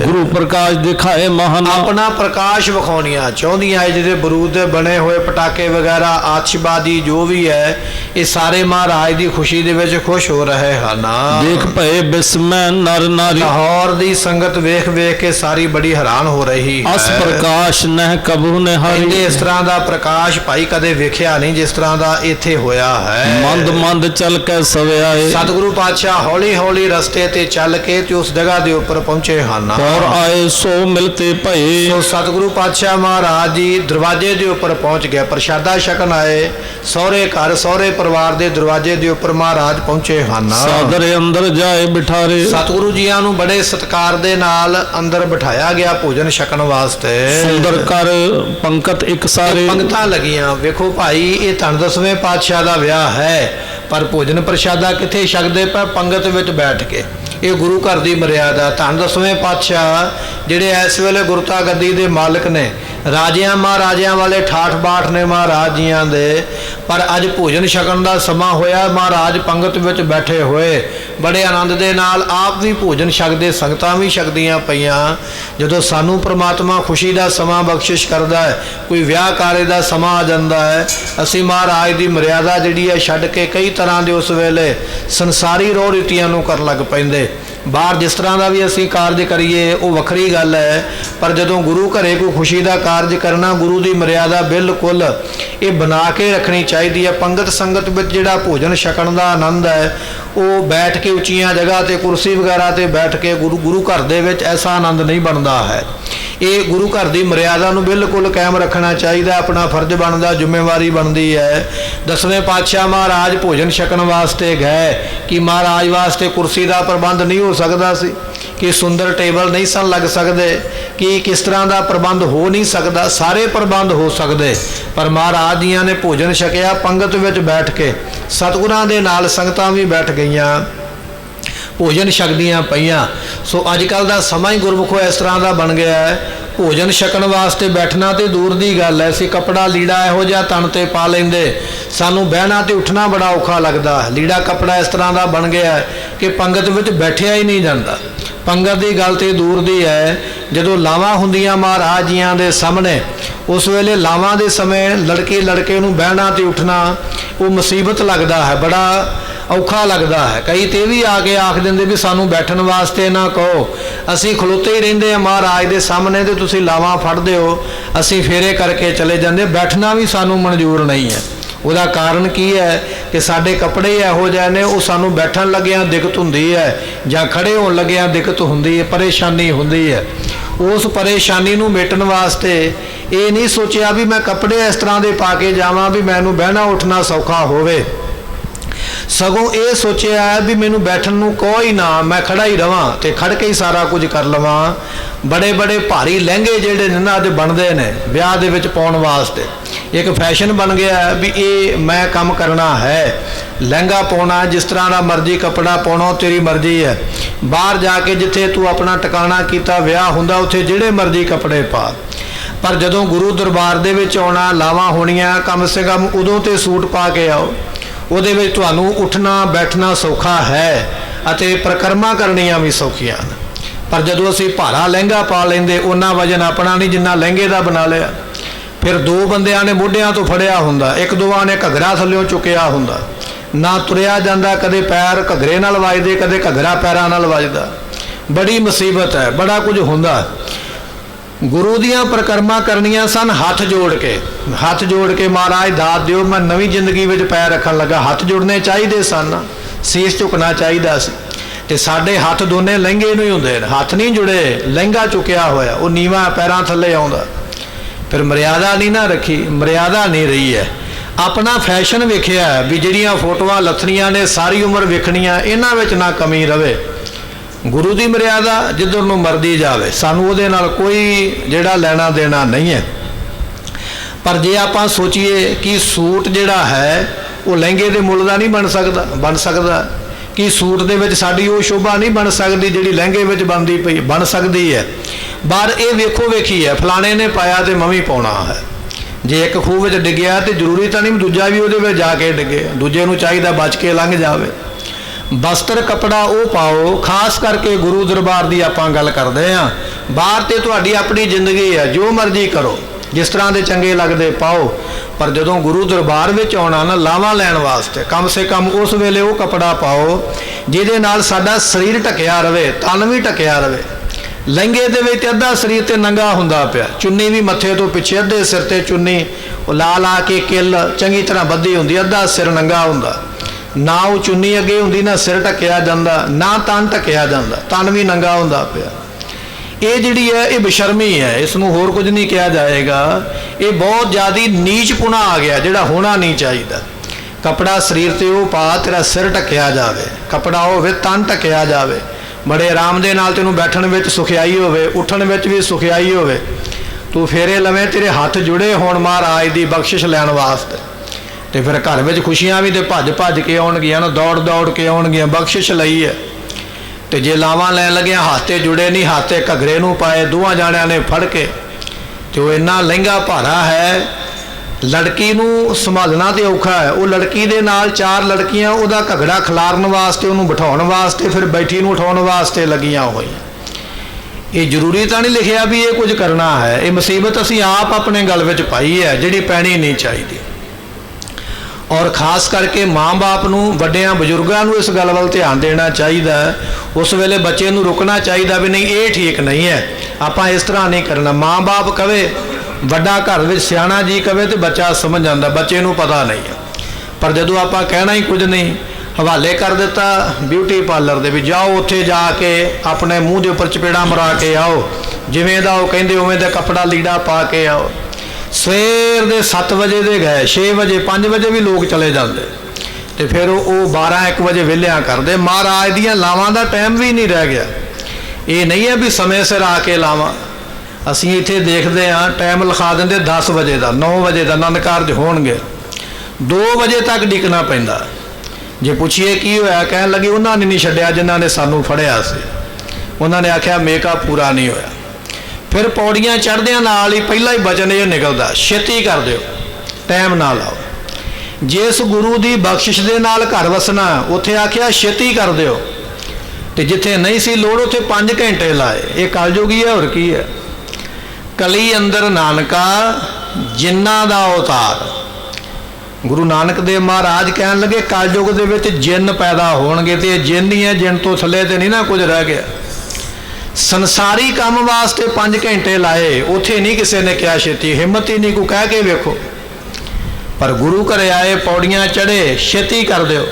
Speaker 2: ਗੁਰੂ ਪ੍ਰਕਾਸ਼ ਦਿਖਾਏ ਮਹਾਨਾ
Speaker 1: ਆਪਣਾ ਪ੍ਰਕਾਸ਼ ਵਿਖਾਉਣੀਆਂ ਚਾਹੁੰਦੀਆਂ। ਇਹ ਜਿਹੜੇ ਬਰੂਦ ਦੇ ਬਣੇ ਹੋਏ ਪਟਾਕੇ ਵਗੈਰਾ, ਆਤਿਸ਼ਬਾਜ਼ੀ ਜੋ ਵੀ ਹੈ, ਇਹ ਸਾਰੇ ਮਹਾਰਾਜ ਦੀ ਖੁਸ਼ੀ ਦੇ ਵਿੱਚ ਖੁਸ਼ ਹੋ ਰਹੇ ਹਨ।
Speaker 2: ਦੇਖ ਭਏ ਬਿਸਮੈ ਨਰ ਨਾਰੀ
Speaker 1: ਲਾਹੌਰ ਦੀ ਸੰਗਤ ਵੇਖ ਵੇਖ ਕੇ ਸਾਰੀ ਬੜੀ ਹੈਰਾਨ ਹੋ ਰਹੀ ਹੈ।
Speaker 2: ਅਸ ਪ੍ਰਕਾਸ਼ ਨਹਿ ਕਬੂ ਨਿਹਾਰੀ
Speaker 1: ਇਸ ਤਰ੍ਹਾਂ ਦਾ ਪ੍ਰਕਾਸ਼ ਭਾਈ ਕਦੇ ਵੇਖਿਆ ਨਹੀਂ ਜਿਸ ਤਰ੍ਹਾਂ ਦਾ ਇੱਥੇ ਹੋਇਆ ਹੈ।
Speaker 2: ਮੰਦ ਮੰਦ ਚੱਲ ਕੇ ਸਵਿਆਏ
Speaker 1: ਸਤਿਗੁਰੂ ਪਾਤਸ਼ਾਹ ਹੌਲੀ ਹੌਲੀ ਰਸਤੇ ਤੇ ਚੱਲ ਕੇ ਤੇ ਉਸ ਜਗ੍ਹਾ ਦੇ ਉੱਪਰ ਪਹੁੰਚੇ ਹਨ।
Speaker 2: ਔਰ ਆਏ ਸੋ ਮਿਲਤੇ ਭਏ
Speaker 1: ਸੋ ਸਤਿਗੁਰੂ ਪਾਤਸ਼ਾਹ ਮਹਾਰਾਜ ਜੀ ਦਰਵਾਜ਼ੇ ਦੇ ਉੱਪਰ ਪਹੁੰਚ ਗਏ, ਪ੍ਰਸ਼ਾਦਾ ਛਕਣ ਆਏ। ਸਹੁਰੇ ਘਰ, ਸਹੁਰੇ ਪਰਿਵਾਰ ਦੇ ਦਰਵਾਜ਼ੇ ਦੇ ਉੱਪਰ ਮਹਾਰਾਜ ਪਹੁੰਚੇ ਹਨ।
Speaker 2: ਸਾਦਰ ਅੰਦਰ ਜਾਏ ਬਿਠਾਰੇ
Speaker 1: ਸਤਿਗੁਰੂ ਜੀਆਂ ਨੂੰ ਬੜੇ ਸਤਿਕਾਰ ਦੇ ਨਾਲ ਅੰਦਰ ਬਿਠਾਇਆ ਗਿਆ ਭੋਜਨ ਛਕਣ ਵਾਸਤੇ।
Speaker 2: ਸੁੰਦਰ ਕਰ ਪੰਕਤ ਇੱਕ ਸਾਰੇ
Speaker 1: ਪੰਗਤਾਂ ਲੱਗੀਆਂ। ਵੇਖੋ ਭਾਈ, ਇਹ ਧੰਨ ਦਸਵੇਂ ਪਾਤਸ਼ਾਹ ਦਾ ਵਿਆਹ ਹੈ, ਪਰ ਭੋਜਨ ਪ੍ਰਸ਼ਾਦਾ ਕਿੱਥੇ ਛਕਦੇ ਪਏ? ਪੰਗਤ ਵਿੱਚ ਬੈਠ ਕੇ। ਇਹ ਗੁਰੂ ਘਰ ਦੀ ਮਰਿਆਦਾ। ਧੰਨ ਦਸਵੇਂ ਪਾਤਸ਼ਾਹ ਜਿਹੜੇ ਇਸ ਵੇਲੇ ਗੁਰਤਾ ਗੱਦੀ ਦੇ ਮਾਲਕ ਨੇ, ਰਾਜਿਆਂ ਮਹਾਰਾਜਿਆਂ ਵਾਲੇ ਠਾਠ ਬਾਠ ਨੇ ਮਹਾਰਾਜ ਜੀਆਂ ਦੇ, ਪਰ ਅੱਜ ਭੋਜਨ ਛਕਣ ਦਾ ਸਮਾਂ ਹੋਇਆ। ਮਹਾਰਾਜ ਪੰਗਤ ਵਿੱਚ ਬੈਠੇ ਹੋਏ ਬੜੇ ਆਨੰਦ ਦੇ ਨਾਲ ਆਪ ਵੀ ਭੋਜਨ ਛਕਦੇ, ਸੰਗਤਾਂ ਵੀ ਛਕਦੀਆਂ ਪਈਆਂ। ਜਦੋਂ ਸਾਨੂੰ ਪ੍ਰਮਾਤਮਾ ਖੁਸ਼ੀ ਦਾ ਸਮਾਂ ਬਖਸ਼ਿਸ਼ ਕਰਦਾ ਹੈ, ਕੋਈ ਵਿਆਹ ਕਾਰੇ ਦਾ ਸਮਾਂ ਆ ਜਾਂਦਾ ਹੈ, ਅਸੀਂ ਮਹਾਰਾਜ ਦੀ ਮਰਿਆਦਾ ਜਿਹੜੀ ਹੈ ਛੱਡ ਕੇ ਕਈ ਤਰ੍ਹਾਂ ਦੇ ਉਸ ਵੇਲੇ ਸੰਸਾਰੀ ਰੋਹ ਰੀਤੀਆਂ ਨੂੰ ਕਰਨ ਲੱਗ ਪੈਂਦੇ। ਬਾਹਰ ਜਿਸ ਤਰ੍ਹਾਂ ਦਾ ਵੀ ਅਸੀਂ ਕਾਰਜ ਕਰੀਏ ਉਹ ਵੱਖਰੀ ਗੱਲ ਹੈ, ਪਰ ਜਦੋਂ ਗੁਰੂ ਘਰੇ ਕੋਈ ਖੁਸ਼ੀ ਦਾ ਕਾਰਜ ਕਰਨਾ, ਗੁਰੂ ਦੀ ਮਰਿਆਦਾ ਬਿਲਕੁਲ ਇਹ ਬਣਾ ਕੇ ਰੱਖਣੀ ਚਾਹੀਦੀ ਹੈ। ਪੰਗਤ ਸੰਗਤ ਵਿੱਚ ਜਿਹੜਾ ਭੋਜਨ ਛਕਣ ਦਾ ਆਨੰਦ ਹੈ, ਉਹ ਬੈਠ ਕੇ ਉੱਚੀਆਂ ਜਗ੍ਹਾ ਤੇ ਕੁਰਸੀ ਵਗੈਰਾ ਤੇ ਬੈਠ ਕੇ ਗੁਰੂ ਘਰ ਦੇ ਵਿੱਚ ਐਸਾ ਆਨੰਦ ਨਹੀਂ ਬਣਦਾ ਹੈ। ਇਹ ਗੁਰੂ ਘਰ ਦੀ ਮਰਿਆਦਾ ਨੂੰ ਬਿਲਕੁਲ ਕਾਇਮ ਰੱਖਣਾ ਚਾਹੀਦਾ, ਆਪਣਾ ਫਰਜ਼ ਬਣਦਾ, ਜ਼ਿੰਮੇਵਾਰੀ ਬਣਦੀ ਹੈ। ਦਸਵੇਂ ਪਾਤਸ਼ਾਹ ਮਹਾਰਾਜ ਭੋਜਨ ਛਕਣ ਵਾਸਤੇ ਗਏ ਕਿ ਮਹਾਰਾਜ ਵਾਸਤੇ ਕੁਰਸੀ ਦਾ ਪ੍ਰਬੰਧ ਨਹੀਂ ਹੋ ਸਕਦਾ ਸੀ, ਕਿ ਸੁੰਦਰ ਟੇਬਲ ਨਹੀਂ ਸਨ ਲੱਗ ਸਕਦੇ, ਕਿ ਕਿਸ ਤਰ੍ਹਾਂ ਦਾ ਪ੍ਰਬੰਧ ਹੋ ਨਹੀਂ ਸਕਦਾ। ਸਾਰੇ ਪ੍ਰਬੰਧ ਹੋ ਸਕਦੇ, ਪਰ ਮਹਾਰਾਜ ਜੀਆਂ ਨੇ ਭੋਜਨ ਛਕਿਆ ਪੰਗਤ ਵਿੱਚ ਬੈਠ ਕੇ। ਸਤਿਗੁਰਾਂ ਦੇ ਨਾਲ ਸੰਗਤਾਂ ਵੀ ਬੈਠ ਗਈਆਂ, ਭੋਜਨ ਛਕਦੀਆਂ ਪਈਆਂ। ਸੋ ਅੱਜ ਕੱਲ੍ਹ ਦਾ ਸਮਾਂ ਹੀ ਗੁਰਮੁਖੋ ਇਸ ਤਰ੍ਹਾਂ ਦਾ ਬਣ ਗਿਆ ਹੈ, ਭੋਜਨ ਛਕਣ ਵਾਸਤੇ ਬੈਠਣਾ ਤੇ ਦੂਰ ਦੀ ਗੱਲ ਹੈ। ਅਸੀਂ ਕੱਪੜਾ ਲੀੜਾ ਇਹੋ ਜਿਹਾ ਤਨ ਤੇ ਪਾ ਲੈਂਦੇ, ਸਾਨੂੰ ਬਹਿਣਾ ਤੇ ਉੱਠਣਾ ਬੜਾ ਔਖਾ ਲੱਗਦਾ। ਲੀੜਾ ਕੱਪੜਾ ਇਸ ਤਰ੍ਹਾਂ ਦਾ ਬਣ ਗਿਆ ਕਿ ਪੰਗਤ ਵਿੱਚ ਬੈਠਿਆ ਹੀ ਨਹੀਂ ਜਾਂਦਾ। ਪੰਗਤ ਦੀ ਗੱਲ ਤੇ ਦੂਰ ਦੀ ਹੈ। ਜਦੋਂ ਲਾਵਾਂ ਹੁੰਦੀਆਂ ਮਹਾਰਾਜ ਜੀਆਂ ਦੇ ਸਾਹਮਣੇ, ਉਸ ਵੇਲੇ ਲਾਵਾਂ ਦੇ ਸਮੇਂ ਲੜਕੇ ਨੂੰ ਬਹਿਣਾ ਤੇ ਉੱਠਣਾ ਉਹ ਮੁਸੀਬਤ ਲੱਗਦਾ ਹੈ, ਬੜਾ ਔਖਾ ਲੱਗਦਾ ਹੈ। ਕਈ ਤੇ ਵੀ ਆ ਕੇ ਆਖ ਦਿੰਦੇ ਵੀ ਸਾਨੂੰ ਬੈਠਣ ਵਾਸਤੇ ਨਾ ਕਹੋ, ਅਸੀਂ ਖਲੋਤੇ ਹੀ ਰਹਿੰਦੇ ਹਾਂ ਮਹਾਰਾਜ ਦੇ ਸਾਹਮਣੇ ਤੇ ਤੁਸੀਂ ਲਾਵਾਂ ਫੜਦੇ ਹੋ, ਅਸੀਂ ਫੇਰੇ ਕਰਕੇ ਚਲੇ ਜਾਂਦੇ, ਬੈਠਣਾ ਵੀ ਸਾਨੂੰ ਮਨਜ਼ੂਰ ਨਹੀਂ ਹੈ। ਉਹਦਾ ਕਾਰਨ ਕੀ ਹੈ ਕਿ ਸਾਡੇ ਕੱਪੜੇ ਇਹੋ ਜਿਹੇ ਨੇ, ਉਹ ਸਾਨੂੰ ਬੈਠਣ ਲੱਗਿਆਂ ਦਿੱਕਤ ਹੁੰਦੀ ਹੈ ਜਾਂ ਖੜੇ ਹੋਣ ਲੱਗਿਆਂ ਦਿੱਕਤ ਹੁੰਦੀ ਹੈ, ਪਰੇਸ਼ਾਨੀ ਹੁੰਦੀ ਹੈ। ਉਸ ਪਰੇਸ਼ਾਨੀ ਨੂੰ ਮਿਟਣ ਵਾਸਤੇ ਇਹ ਨਹੀਂ ਸੋਚਿਆ ਵੀ ਮੈਂ ਕੱਪੜੇ ਇਸ ਤਰ੍ਹਾਂ ਦੇ ਪਾ ਕੇ ਜਾਵਾਂ ਵੀ ਮੈਨੂੰ ਬਹਿਣਾ ਉੱਠਣਾ ਸੌਖਾ ਹੋਵੇ, ਸਗੋਂ ਇਹ ਸੋਚਿਆ ਵੀ ਮੈਨੂੰ ਬੈਠਣ ਨੂੰ ਕੋਈ ਨਾ, ਮੈਂ ਖੜਾ ਹੀ ਰਵਾਂ ਤੇ ਖੜ ਕੇ ਹੀ ਸਾਰਾ ਕੁਝ ਕਰ ਲਵਾਂ। ਬੜੇ ਬੜੇ ਭਾਰੀ ਲਹਿੰਗੇ ਜਿਹੜੇ ਨੇ ਨਾ ਅੱਜ ਬਣਦੇ ਨੇ ਵਿਆਹ ਦੇ ਵਿੱਚ ਪਾਉਣ ਵਾਸਤੇ, ਇੱਕ ਫੈਸ਼ਨ ਬਣ ਗਿਆ ਵੀ ਇਹ ਮੈਂ ਕੰਮ ਕਰਨਾ ਹੈ, ਲਹਿੰਗਾ ਪਾਉਣਾ, ਜਿਸ ਤਰ੍ਹਾਂ ਦਾ ਮਰਜ਼ੀ ਕੱਪੜਾ ਪਾਉਣਾ ਤੇਰੀ ਮਰਜ਼ੀ ਹੈ। ਬਾਹਰ ਜਾ ਕੇ ਜਿੱਥੇ ਤੂੰ ਆਪਣਾ ਟਿਕਾਣਾ ਕੀਤਾ ਵਿਆਹ ਹੁੰਦਾ, ਉੱਥੇ ਜਿਹੜੇ ਮਰਜ਼ੀ ਕੱਪੜੇ ਪਾ, ਪਰ ਜਦੋਂ ਗੁਰੂ ਦਰਬਾਰ ਦੇ ਵਿੱਚ ਆਉਣਾ, ਲਾਵਾਂ ਹੋਣੀਆਂ, ਕਮ ਸੇ ਕਮ ਉਦੋਂ ਤੇ ਸੂਟ ਪਾ ਕੇ ਆਓ। ਉਹਦੇ ਵਿੱਚ ਤੁਹਾਨੂੰ ਉੱਠਣਾ ਬੈਠਣਾ ਸੌਖਾ ਹੈ ਅਤੇ ਪ੍ਰਕਰਮਾਂ ਕਰਨੀਆਂ ਵੀ ਸੌਖੀਆਂ ਹਨ। ਪਰ ਜਦੋਂ ਅਸੀਂ ਭਾਰਾ ਲਹਿੰਗਾ ਪਾ ਲੈਂਦੇ, ਉਹਨਾਂ ਵਜਨ ਆਪਣਾ ਨਹੀਂ ਜਿੰਨਾ ਲਹਿੰਗੇ ਦਾ ਬਣਾ ਲਿਆ। ਫਿਰ ਦੋ ਬੰਦਿਆਂ ਨੇ ਮੋਢਿਆਂ ਤੋਂ ਫੜਿਆ ਹੁੰਦਾ, ਇੱਕ ਦੋਵਾਂ ਨੇ ਘੱਗਰਾ ਥੱਲਿਓਂ ਚੁੱਕਿਆ ਹੁੰਦਾ,
Speaker 3: ना तुरिया जांदा, कदे पैर घगरे नाल वजदे, कदे घगरा पैरां नाल वजदा। बड़ी मुसीबत है, बड़ा कुछ हुंदा। गुरु दियां परिक्रमा करनियां सन हथ जोड़ के महाराज दात दिओ, मैं नवीं जिंदगी विच पैर रखन लगा। हथ जुड़ने चाहिए सन, सीस झुकना चाहिए सी, ते साडे हथ दोने लहंगे नूं ही हुंदे ने। हथ नहीं जुड़े, लहंगा चुकिया होया, वो नीवा पैरां थल्ले आउंदा। फिर मर्यादा नहीं ना रखी, मर्यादा नहीं रही है। अपना फैशन वेखिया भी जिहड़ियां फोटोआं लथणियां ने सारी उम्र वेखणियां, इन्हां विच ना कमी रवे। गुरु की मर्यादा जिधर नूं मर्जी जावे, सानू उहदे नाल कोई जिहड़ा लेना देना नहीं है। पर जे आपां सोचीए कि सूट जिहड़ा है वो लहंगे दे मुੱਲ ਦਾ नहीं बन सकदा कि सूट दे विच साडी वो शोभा नहीं बन सकदी जिहड़ी लहंगे विच बनदी पई बन सकदी है। बार ये वेखो वेखी है, फलाने ने पाया तो मैं भी पाउणा है। जे एक खूह विच डिग्गिया तो जरूरी तो नहीं दूजा भी उहदे विच जाके डिगे, दूजे नूं चाहीदा बच के लंघ जावे। वस्त्र कपड़ा वो पाओ, खास करके गुरु दरबार की आपां गल करते हैं। बाहर तो तुहाडी अपनी जिंदगी है, जो मर्जी करो, जिस तरह के चंगे लगते पाओ, पर जदों गुरु दरबार में आउणा ना लावां लैण वास्ते कम से कम उस वेले वो कपड़ा पाओ जिहदे नाल साडा शरीर ढकिया रहे, तन भी ढकिया रहे। लहंगे दे विच अद्धा शरीर ते नंगा हुंदा पिया, चुन्नी भी मत्थे तो पिछे, अद्धे सिर ते चुन्नी ला ला के किल चंगी तरह बद्धी हुंदी, अद्धा सिर नंगा हुंदा। ना वो चुन्नी अगे हुंदी, ना सिर ढकिया जांदा, ना तन ढकिया जांदा, तन भी नंगा हुंदा पिया। ये जिहड़ी है ये बेशर्मी है, इसनूं होर कुछ नहीं कहा जाएगा। ये बहुत ज़्यादा नीचपुणा आ गया जिहड़ा होना नहीं चाहिए। कपड़ा शरीर ते वो पा, तेरा सिर ढकिया जावे, कपड़ा होवे तन ढकिया जावे, बड़े आराम दे नाल तैनूं बैठण विच सुखियाई होवे, उठण विच भी सुखियाई होवे, तू फेरे लवे, तेरे हथ जुड़े होण महाराज दी बख्शिश लैण वास्ते। तो फिर घर में खुशियां भी तो भज के आउणगियां, दौड़ दौड़ के आउणगियां, बख्शिश लई है। तो जे लावां लैन लगे हाथे जुड़े नहीं, हाथे घगरे नूं पाए, दोवां जाणियां ने फड़ के, तो इन्ना लहंगा भारा है, लड़की नूं संभालना तो औखा है। वो लड़की दे नाल चार लड़कियां उहदा घगड़ा खिलारन वास्ते, उहनूं बिठाउण वास्ते, फिर बैठी नूं उठाउण वास्ते लगियां होईयां। ये जरूरी तो नहीं लिखिया भी ये कुछ करना है। ये मुसीबत असीं आप अपने गल विच पाई है जिहड़ी पैणी नहीं चाहिए। और खास करके माँ बाप नूं, वड्डियां बजुर्गों नूं इस गल वल ध्यान देना चाहिए। उस वेले बच्चे नूं रुकना चाहिए भी नहीं, ये ठीक नहीं है, आपां इस तरह नहीं करना। माँ बाप कहे, वड्डा घर विच सियाणा जी कहे तो बच्चा समझ जाता, बच्चे नूं पता नहीं है। पर जदों आपां कहना ही कुछ नहीं, हवाले कर दिता ब्यूटी पार्लर दे भी, जाओ उत्थे जाके अपने मूँह के उपर चपेड़ा मरा के आओ, जिवें दा वो कहिंदे उवें दा कपड़ा लीड़ा पा के आओ। सवेर दे 7 बजे दे गए, 6 बजे 5 बजे भी लोग चले जाते, तो फिर वो 12-1 बजे विहलियां करते। महाराज दियां लावां दा टाइम भी नहीं रह गया। ये नहीं है भी समय सिर आके लावां, असीं इत्थे देखते हाँ टाइम लिखा देंगे 10 बजे का, 9 बजे का आनंद कारज होणगे, 2 बजे तक डिकना पैंदा। जे पुछिए की होया, कहन लगे उन्होंने नहीं छड्डिया जिन्हों ने सानू फड़िया सी, उन्होंने आख्या मेकअप पूरा नहीं होया। फिर पौड़ियां चढ़द्या नाल ही पहला ही बचन ये निकलदा, छेती कर दिओ, टाइम ना लाओ। जिस गुरु की बख्शिश दे नाल घर वसना, उत्थे आख्या छेती कर दिओ, ते जिथे नहीं सी लोड़ उत्थे 5 घंटे लाए। ये कलयुगी है, होर की है। कली अंदर नानका जिन्ना दा अवतार। गुरु नानक देव महाराज कहन लगे कलयुग दे विच जिन पैदा होणगे, ते जिन ही है, जिन तो थले ते नहीं ना कुछ रह गया। संसारी काम वास्ते 5 घंटे लाए, उथे नहीं किसी ने क्या छेती, हिम्मत ही नहीं को कह के वेखो। पर गुरु घरे आए, पौड़ियां चढ़े, छेती कर दिओ।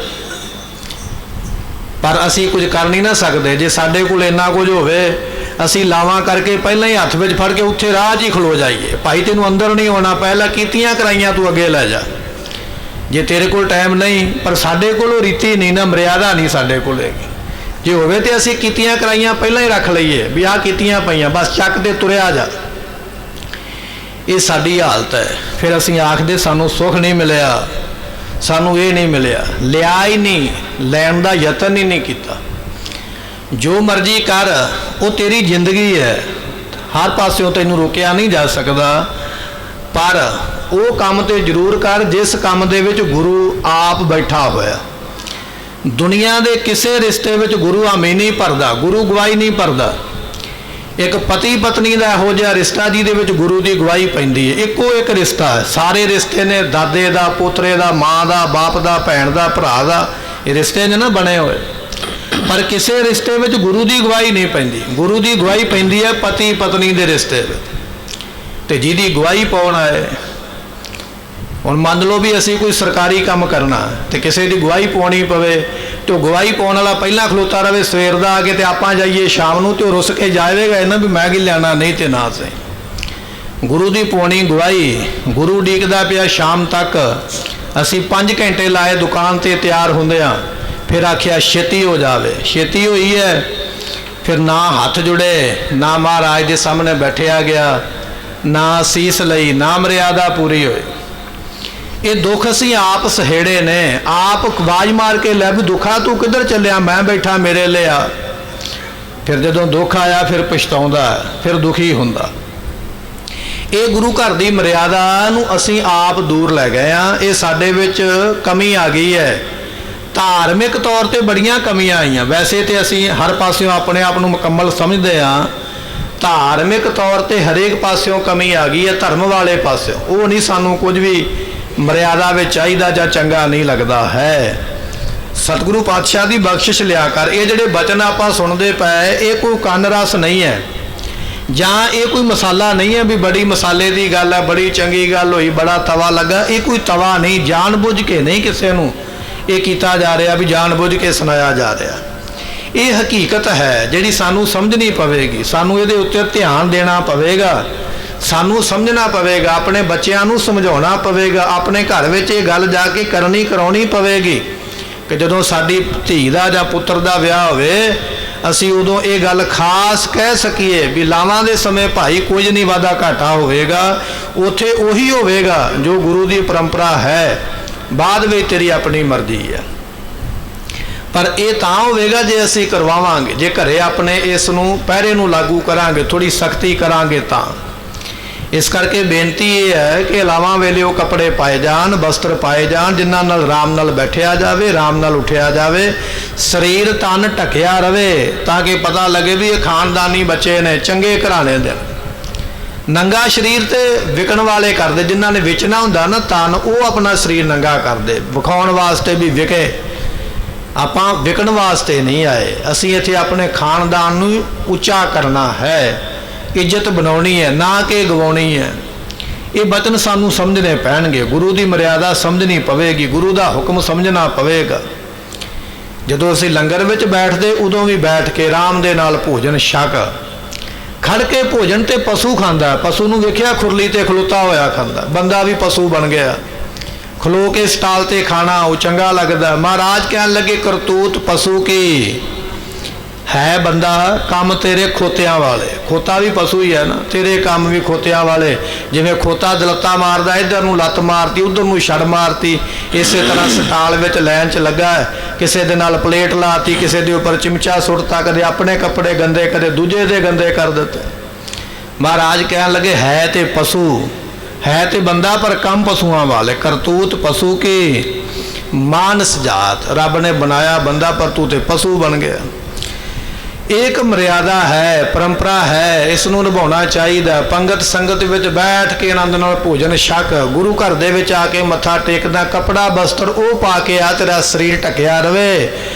Speaker 3: पर असी कुछ कर नहीं ना सकते। जे साडे कोल इन्ना कुछ होवे, असी लावां करके पहले ही हथ विच फड़ के उत्थे राह च ही खलो जाइए, भाई तेनू अंदर नहीं होना, पहला कीतियां कराइयां तू अगे लै जा। जे तेरे कोल टाइम नहीं, पर साडे कोल रीति नहीं ना, मर्यादा नहीं साडे कोल हैगी। जे होवे ते असी कीतियां कराइयां पहले ही रख लईए भी आह कीतियां पईयां, बस चक ते तुरिया जा। ये साडी हालत है। फिर असी आखदे सानू सुख नहीं मिलिया, सानू ये नहीं मिलिया, लिया ही नहीं, लैण दा यतन ही नहीं किया। जो मर्जी कर, वो तेरी जिंदगी है, हर पासों तैनू रोकिया नहीं जा सकता। पर वो काम तो जरूर कर जिस काम दे विच गुरु आप बैठा होया। दुनिया के किसी रिश्ते में गुरु हामी नहीं भरदा, गुरु गवाही नहीं भरदा। ਇੱਕ ਪਤੀ ਪਤਨੀ ਦਾ ਇਹੋ ਜਿਹਾ ਰਿਸ਼ਤਾ ਜਿਹਦੇ ਵਿੱਚ ਗੁਰੂ ਦੀ ਗਵਾਹੀ ਪੈਂਦੀ ਹੈ। ਇੱਕੋ ਇੱਕ ਰਿਸ਼ਤਾ ਹੈ, ਸਾਰੇ ਰਿਸ਼ਤੇ ਨੇ ਦਾਦੇ ਦਾ, ਪੋਤਰੇ ਦਾ, ਮਾਂ ਦਾ, ਬਾਪ ਦਾ, ਭੈਣ ਦਾ, ਭਰਾ ਦਾ, ਇਹ ਰਿਸ਼ਤੇ ਨੇ ਨਾ ਬਣੇ ਹੋਏ। ਪਰ ਕਿਸੇ ਰਿਸ਼ਤੇ ਵਿੱਚ ਗੁਰੂ ਦੀ ਗਵਾਹੀ ਨਹੀਂ ਪੈਂਦੀ। ਗੁਰੂ ਦੀ ਗਵਾਹੀ ਪੈਂਦੀ ਹੈ ਪਤੀ ਪਤਨੀ ਦੇ ਰਿਸ਼ਤੇ ਵਿੱਚ। ਤੇ ਜਿਹਦੀ ਗਵਾਹੀ ਪਾਉਣ ਆਏ, ਹੁਣ ਮੰਨ ਲਓ ਵੀ ਅਸੀਂ ਕੋਈ ਸਰਕਾਰੀ ਕੰਮ ਕਰਨਾ ਤੇ ਕਿਸੇ ਦੀ ਗਵਾਹੀ ਪਾਉਣੀ ਪਵੇ, ਤੇ ਉਹ ਗਵਾਹੀ ਪਾਉਣ ਵਾਲਾ ਪਹਿਲਾਂ ਖਲੋਤਾ ਰਵੇ ਸਵੇਰ ਦਾ ਆ ਕੇ, ਤੇ ਆਪਾਂ ਜਾਈਏ ਸ਼ਾਮ ਨੂੰ, ਤੇ ਉਹ ਰੁੱਸ ਕੇ ਜਾਵੇਗਾ ਇਹਨਾਂ ਵੀ ਮੈਂ ਕੀ ਲੈਣਾ, ਨਹੀਂ ਤੇ ਨਾ ਸਹੀ। ਗੁਰੂ ਦੀ ਪਾਉਣੀ ਗਵਾਹੀ, ਗੁਰੂ ਡੀਕਦਾ ਪਿਆ ਸ਼ਾਮ ਤੱਕ। ਅਸੀਂ 5 ਘੰਟੇ ਲਾਏ ਦੁਕਾਨ ਤੇ ਤਿਆਰ ਹੁੰਦੇ ਆ, ਫਿਰ ਆਖਿਆ ਛੇਤੀ ਹੋ ਜਾਵੇ। ਛੇਤੀ ਹੋਈ ਹੈ, ਫਿਰ ਨਾ ਹੱਥ ਜੁੜੇ, ਨਾ ਮਹਾਰਾਜ ਦੇ ਸਾਹਮਣੇ ਬੈਠਿਆ ਗਿਆ, ਨਾ ਸੀਸ ਲਈ, ਨਾ ਮਰਿਆਦਾ ਪੂਰੀ ਹੋਈ। ਇਹ ਦੁੱਖ ਅਸੀਂ ਆਪ ਸਹੇੜੇ ਨੇ। ਆਪ ਆਵਾਜ਼ ਮਾਰ ਕੇ ਲੈ ਵੀ ਦੁੱਖਾ ਤੂੰ ਕਿੱਧਰ ਚੱਲਿਆ, ਮੈਂ ਬੈਠਾ ਮੇਰੇ ਲਈ ਆ। ਫਿਰ ਜਦੋਂ ਦੁੱਖ ਆਇਆ ਫਿਰ ਪਛਤਾਉਂਦਾ, ਫਿਰ ਦੁਖੀ ਹੁੰਦਾ। ਇਹ ਗੁਰੂ ਘਰ ਦੀ ਮਰਿਆਦਾ ਨੂੰ ਅਸੀਂ ਆਪ ਦੂਰ ਲੈ ਗਏ ਆ। ਇਹ ਸਾਡੇ ਵਿੱਚ ਕਮੀ ਆ ਗਈ ਹੈ। ਧਾਰਮਿਕ ਤੌਰ ਤੇ ਬੜੀਆਂ ਕਮੀਆਂ ਆਈਆਂ। ਵੈਸੇ ਤੇ ਅਸੀਂ ਹਰ ਪਾਸਿਓਂ ਆਪਣੇ ਆਪ ਨੂੰ ਮੁਕੰਮਲ ਸਮਝਦੇ ਹਾਂ। ਧਾਰਮਿਕ ਤੌਰ ਤੇ ਹਰੇਕ ਪਾਸਿਓਂ ਕਮੀ ਆ ਗਈ ਹੈ। ਧਰਮ ਵਾਲੇ ਪਾਸਿਓਂ ਉਹ ਨਹੀਂ ਸਾਨੂੰ ਕੁਝ ਵੀ ਮਰਿਆਦਾ ਵਿੱਚ ਚਾਹੀਦਾ ਜਾਂ ਚੰਗਾ ਨਹੀਂ ਲੱਗਦਾ ਹੈ। ਸਤਿਗੁਰੂ ਪਾਤਸ਼ਾਹ ਦੀ ਬਖਸ਼ਿਸ਼ ਲਿਆ ਕਰ। ਇਹ ਜਿਹੜੇ ਬਚਨ ਆਪਾਂ ਸੁਣਦੇ ਪਏ, ਇਹ ਕੋਈ ਕੰਨ ਰਸ ਨਹੀਂ ਹੈ, ਜਾਂ ਇਹ ਕੋਈ ਮਸਾਲਾ ਨਹੀਂ ਹੈ ਵੀ ਬੜੀ ਮਸਾਲੇ ਦੀ ਗੱਲ ਹੈ, ਬੜੀ ਚੰਗੀ ਗੱਲ ਹੋਈ, ਬੜਾ ਤਵਾ ਲੱਗਾ। ਇਹ ਕੋਈ ਤਵਾ ਨਹੀਂ, ਜਾਣ ਬੁੱਝ ਕੇ ਨਹੀਂ ਕਿਸੇ ਨੂੰ ਇਹ ਕੀਤਾ ਜਾ ਰਿਹਾ ਵੀ ਜਾਣ ਬੁੱਝ ਕੇ ਸੁਣਾਇਆ ਜਾ ਰਿਹਾ। ਇਹ ਹਕੀਕਤ ਹੈ ਜਿਹੜੀ ਸਾਨੂੰ ਸਮਝਣੀ ਪਵੇਗੀ। ਸਾਨੂੰ ਇਹਦੇ ਉੱਤੇ ਧਿਆਨ ਦੇਣਾ ਪਵੇਗਾ, ਸਾਨੂੰ ਸਮਝਣਾ ਪਵੇਗਾ, ਆਪਣੇ ਬੱਚਿਆਂ ਨੂੰ ਸਮਝਾਉਣਾ ਪਵੇਗਾ, ਆਪਣੇ ਘਰ ਵਿੱਚ ਇਹ ਗੱਲ ਜਾ ਕੇ ਕਰਾਉਣੀ ਪਵੇਗੀ ਕਿ ਜਦੋਂ ਸਾਡੀ ਧੀ ਦਾ ਜਾਂ ਪੁੱਤਰ ਦਾ ਵਿਆਹ ਹੋਵੇ, ਅਸੀਂ ਉਦੋਂ ਇਹ ਗੱਲ ਖਾਸ ਕਹਿ ਸਕੀਏ ਵੀ ਲਾਵਾਂ ਦੇ ਸਮੇਂ ਭਾਈ ਕੁਝ ਨਹੀਂ ਵਾਧਾ ਘਾਟਾ ਹੋਵੇਗਾ, ਉੱਥੇ ਉਹੀ ਹੋਵੇਗਾ ਜੋ ਗੁਰੂ ਦੀ ਪਰੰਪਰਾ ਹੈ, ਬਾਅਦ ਵਿੱਚ ਤੇਰੀ ਆਪਣੀ ਮਰਜ਼ੀ ਹੈ। ਪਰ ਇਹ ਤਾਂ ਹੋਵੇਗਾ ਜੇ ਅਸੀਂ ਕਰਵਾਵਾਂਗੇ, ਜੇ ਘਰੇ ਆਪਣੇ ਇਸ ਨੂੰ ਪਹਿਰੇ ਨੂੰ ਲਾਗੂ ਕਰਾਂਗੇ, ਥੋੜੀ ਸਖਤੀ ਕਰਾਂਗੇ ਤਾਂ। ਇਸ ਕਰਕੇ ਬੇਨਤੀ ਇਹ ਹੈ ਕਿ ਲਾਵਾਂ ਵੇਲੇ ਉਹ ਕੱਪੜੇ ਪਾਏ ਜਾਣ, ਵਸਤਰ ਪਾਏ ਜਾਣ ਜਿਨ੍ਹਾਂ ਨਾਲ ਆਰਾਮ ਨਾਲ ਬੈਠਿਆ ਜਾਵੇ, ਆਰਾਮ ਨਾਲ ਉੱਠਿਆ ਜਾਵੇ, ਸਰੀਰ ਤਨ ਢਕਿਆ ਰਵੇ ਤਾਂ ਕਿ ਪਤਾ ਲੱਗੇ ਵੀ ਇਹ ਖਾਨਦਾਨੀ ਬੱਚੇ ਨੇ, ਚੰਗੇ ਘਰਾਣੇ ਦੇ। ਨੰਗਾ ਸਰੀਰ ਤੇ ਵਿਕਣ ਵਾਲੇ ਕਰਦੇ, ਜਿਨ੍ਹਾਂ ਨੇ ਵੇਚਣਾ ਹੁੰਦਾ ਨਾ ਤਨ, ਉਹ ਆਪਣਾ ਸਰੀਰ ਨੰਗਾ ਕਰਦੇ ਵਿਖਾਉਣ ਵਾਸਤੇ ਵੀ ਵਿਕੇ। ਆਪਾਂ ਵਿਕਣ ਵਾਸਤੇ ਨਹੀਂ ਆਏ, ਅਸੀਂ ਇੱਥੇ ਆਪਣੇ ਖਾਨਦਾਨ ਨੂੰ ਉੱਚਾ ਕਰਨਾ ਹੈ, ਇੱਜ਼ਤ ਬਣਾਉਣੀ ਹੈ, ਨਾ ਕਿ ਗਵਾਉਣੀ ਹੈ। ਇਹ ਬਚਨ ਸਾਨੂੰ ਸਮਝਣੇ ਪੈਣਗੇ, ਗੁਰੂ ਦੀ ਮਰਿਆਦਾ ਸਮਝਣੀ ਪਵੇਗੀ, ਗੁਰੂ ਦਾ ਹੁਕਮ ਸਮਝਣਾ ਪਵੇਗਾ। ਜਦੋਂ ਅਸੀਂ ਲੰਗਰ ਵਿੱਚ ਬੈਠਦੇ ਉਦੋਂ ਵੀ ਬੈਠ ਕੇ ਆਰਾਮ ਦੇ ਨਾਲ ਭੋਜਨ ਛਕ। ਖੜ ਕੇ ਭੋਜਨ ਤੇ ਪਸ਼ੂ ਖਾਂਦਾ, ਪਸ਼ੂ ਨੂੰ ਵੇਖਿਆ ਖੁਰਲੀ ਤੇ ਖਲੋਤਾ ਹੋਇਆ ਖਾਂਦਾ, ਬੰਦਾ ਵੀ ਪਸ਼ੂ ਬਣ ਗਿਆ। ਖਲੋ ਕੇ ਸਟਾਲ ਤੇ ਖਾਣਾ ਉਹ ਚੰਗਾ ਲੱਗਦਾ। ਮਹਾਰਾਜ ਕਹਿਣ ਲੱਗੇ ਕਰਤੂਤ ਪਸ਼ੂ ਕੀ ਹੈ, ਬੰਦਾ ਕੰਮ ਤੇਰੇ ਖੋਤਿਆਂ ਵਾਲੇ। ਖੋਤਾ ਵੀ ਪਸ਼ੂ ਹੀ ਹੈ ਨਾ, ਤੇਰੇ ਕੰਮ ਵੀ ਖੋਤਿਆਂ ਵਾਲੇ। ਜਿਵੇਂ ਖੋਤਾ ਦਲੱਤਾ ਮਾਰਦਾ, ਇੱਧਰ ਨੂੰ ਲੱਤ ਮਾਰਤੀ, ਉੱਧਰ ਨੂੰ ਛੜ ਮਾਰਤੀ, ਇਸੇ ਤਰ੍ਹਾਂ ਸਟਾਲ ਵਿੱਚ ਲਾਈਨ 'ਚ ਲੱਗਾ, ਕਿਸੇ ਦੇ ਨਾਲ ਪਲੇਟ ਲਾਤੀ, ਕਿਸੇ ਦੇ ਉੱਪਰ ਚਿਮਚਾ ਸੁੱਟਤਾ, ਕਦੇ ਆਪਣੇ ਕੱਪੜੇ ਗੰਦੇ, ਕਦੇ ਦੂਜੇ ਦੇ ਗੰਦੇ ਕਰ ਦਿੱਤੇ। ਮਹਾਰਾਜ ਕਹਿਣ ਲੱਗੇ ਹੈ ਤੇ ਪਸ਼ੂ ਹੈ ਤੇ ਬੰਦਾ, ਪਰ ਕੰਮ ਪਸ਼ੂਆਂ ਵਾਲੇ। ਕਰਤੂਤ ਪਸ਼ੂ ਕੀ ਮਾਨਸ ਜਾਤ, ਰੱਬ ਨੇ ਬਣਾਇਆ ਬੰਦਾ ਪਰ ਤੂੰ ਤੇ ਪਸ਼ੂ ਬਣ ਗਿਆ। ਇੱਕ ਮਰਿਆਦਾ ਹੈ, ਪਰੰਪਰਾ ਹੈ, ਇਸ ਨੂੰ ਨਿਭਾਉਣਾ ਚਾਹੀਦਾ। ਪੰਗਤ ਸੰਗਤ ਵਿੱਚ ਬੈਠ ਕੇ ਆਨੰਦ ਨਾਲ ਭੋਜਨ ਛਕ। ਗੁਰੂ ਘਰ ਦੇ ਵਿੱਚ ਆ ਕੇ ਮੱਥਾ ਟੇਕਦਾ, ਕੱਪੜਾ ਬਸਤਰ ਉਹ ਪਾ ਕੇ ਆ, ਤੇਰਾ ਸਰੀਰ ਢਕਿਆ ਰਵੇ,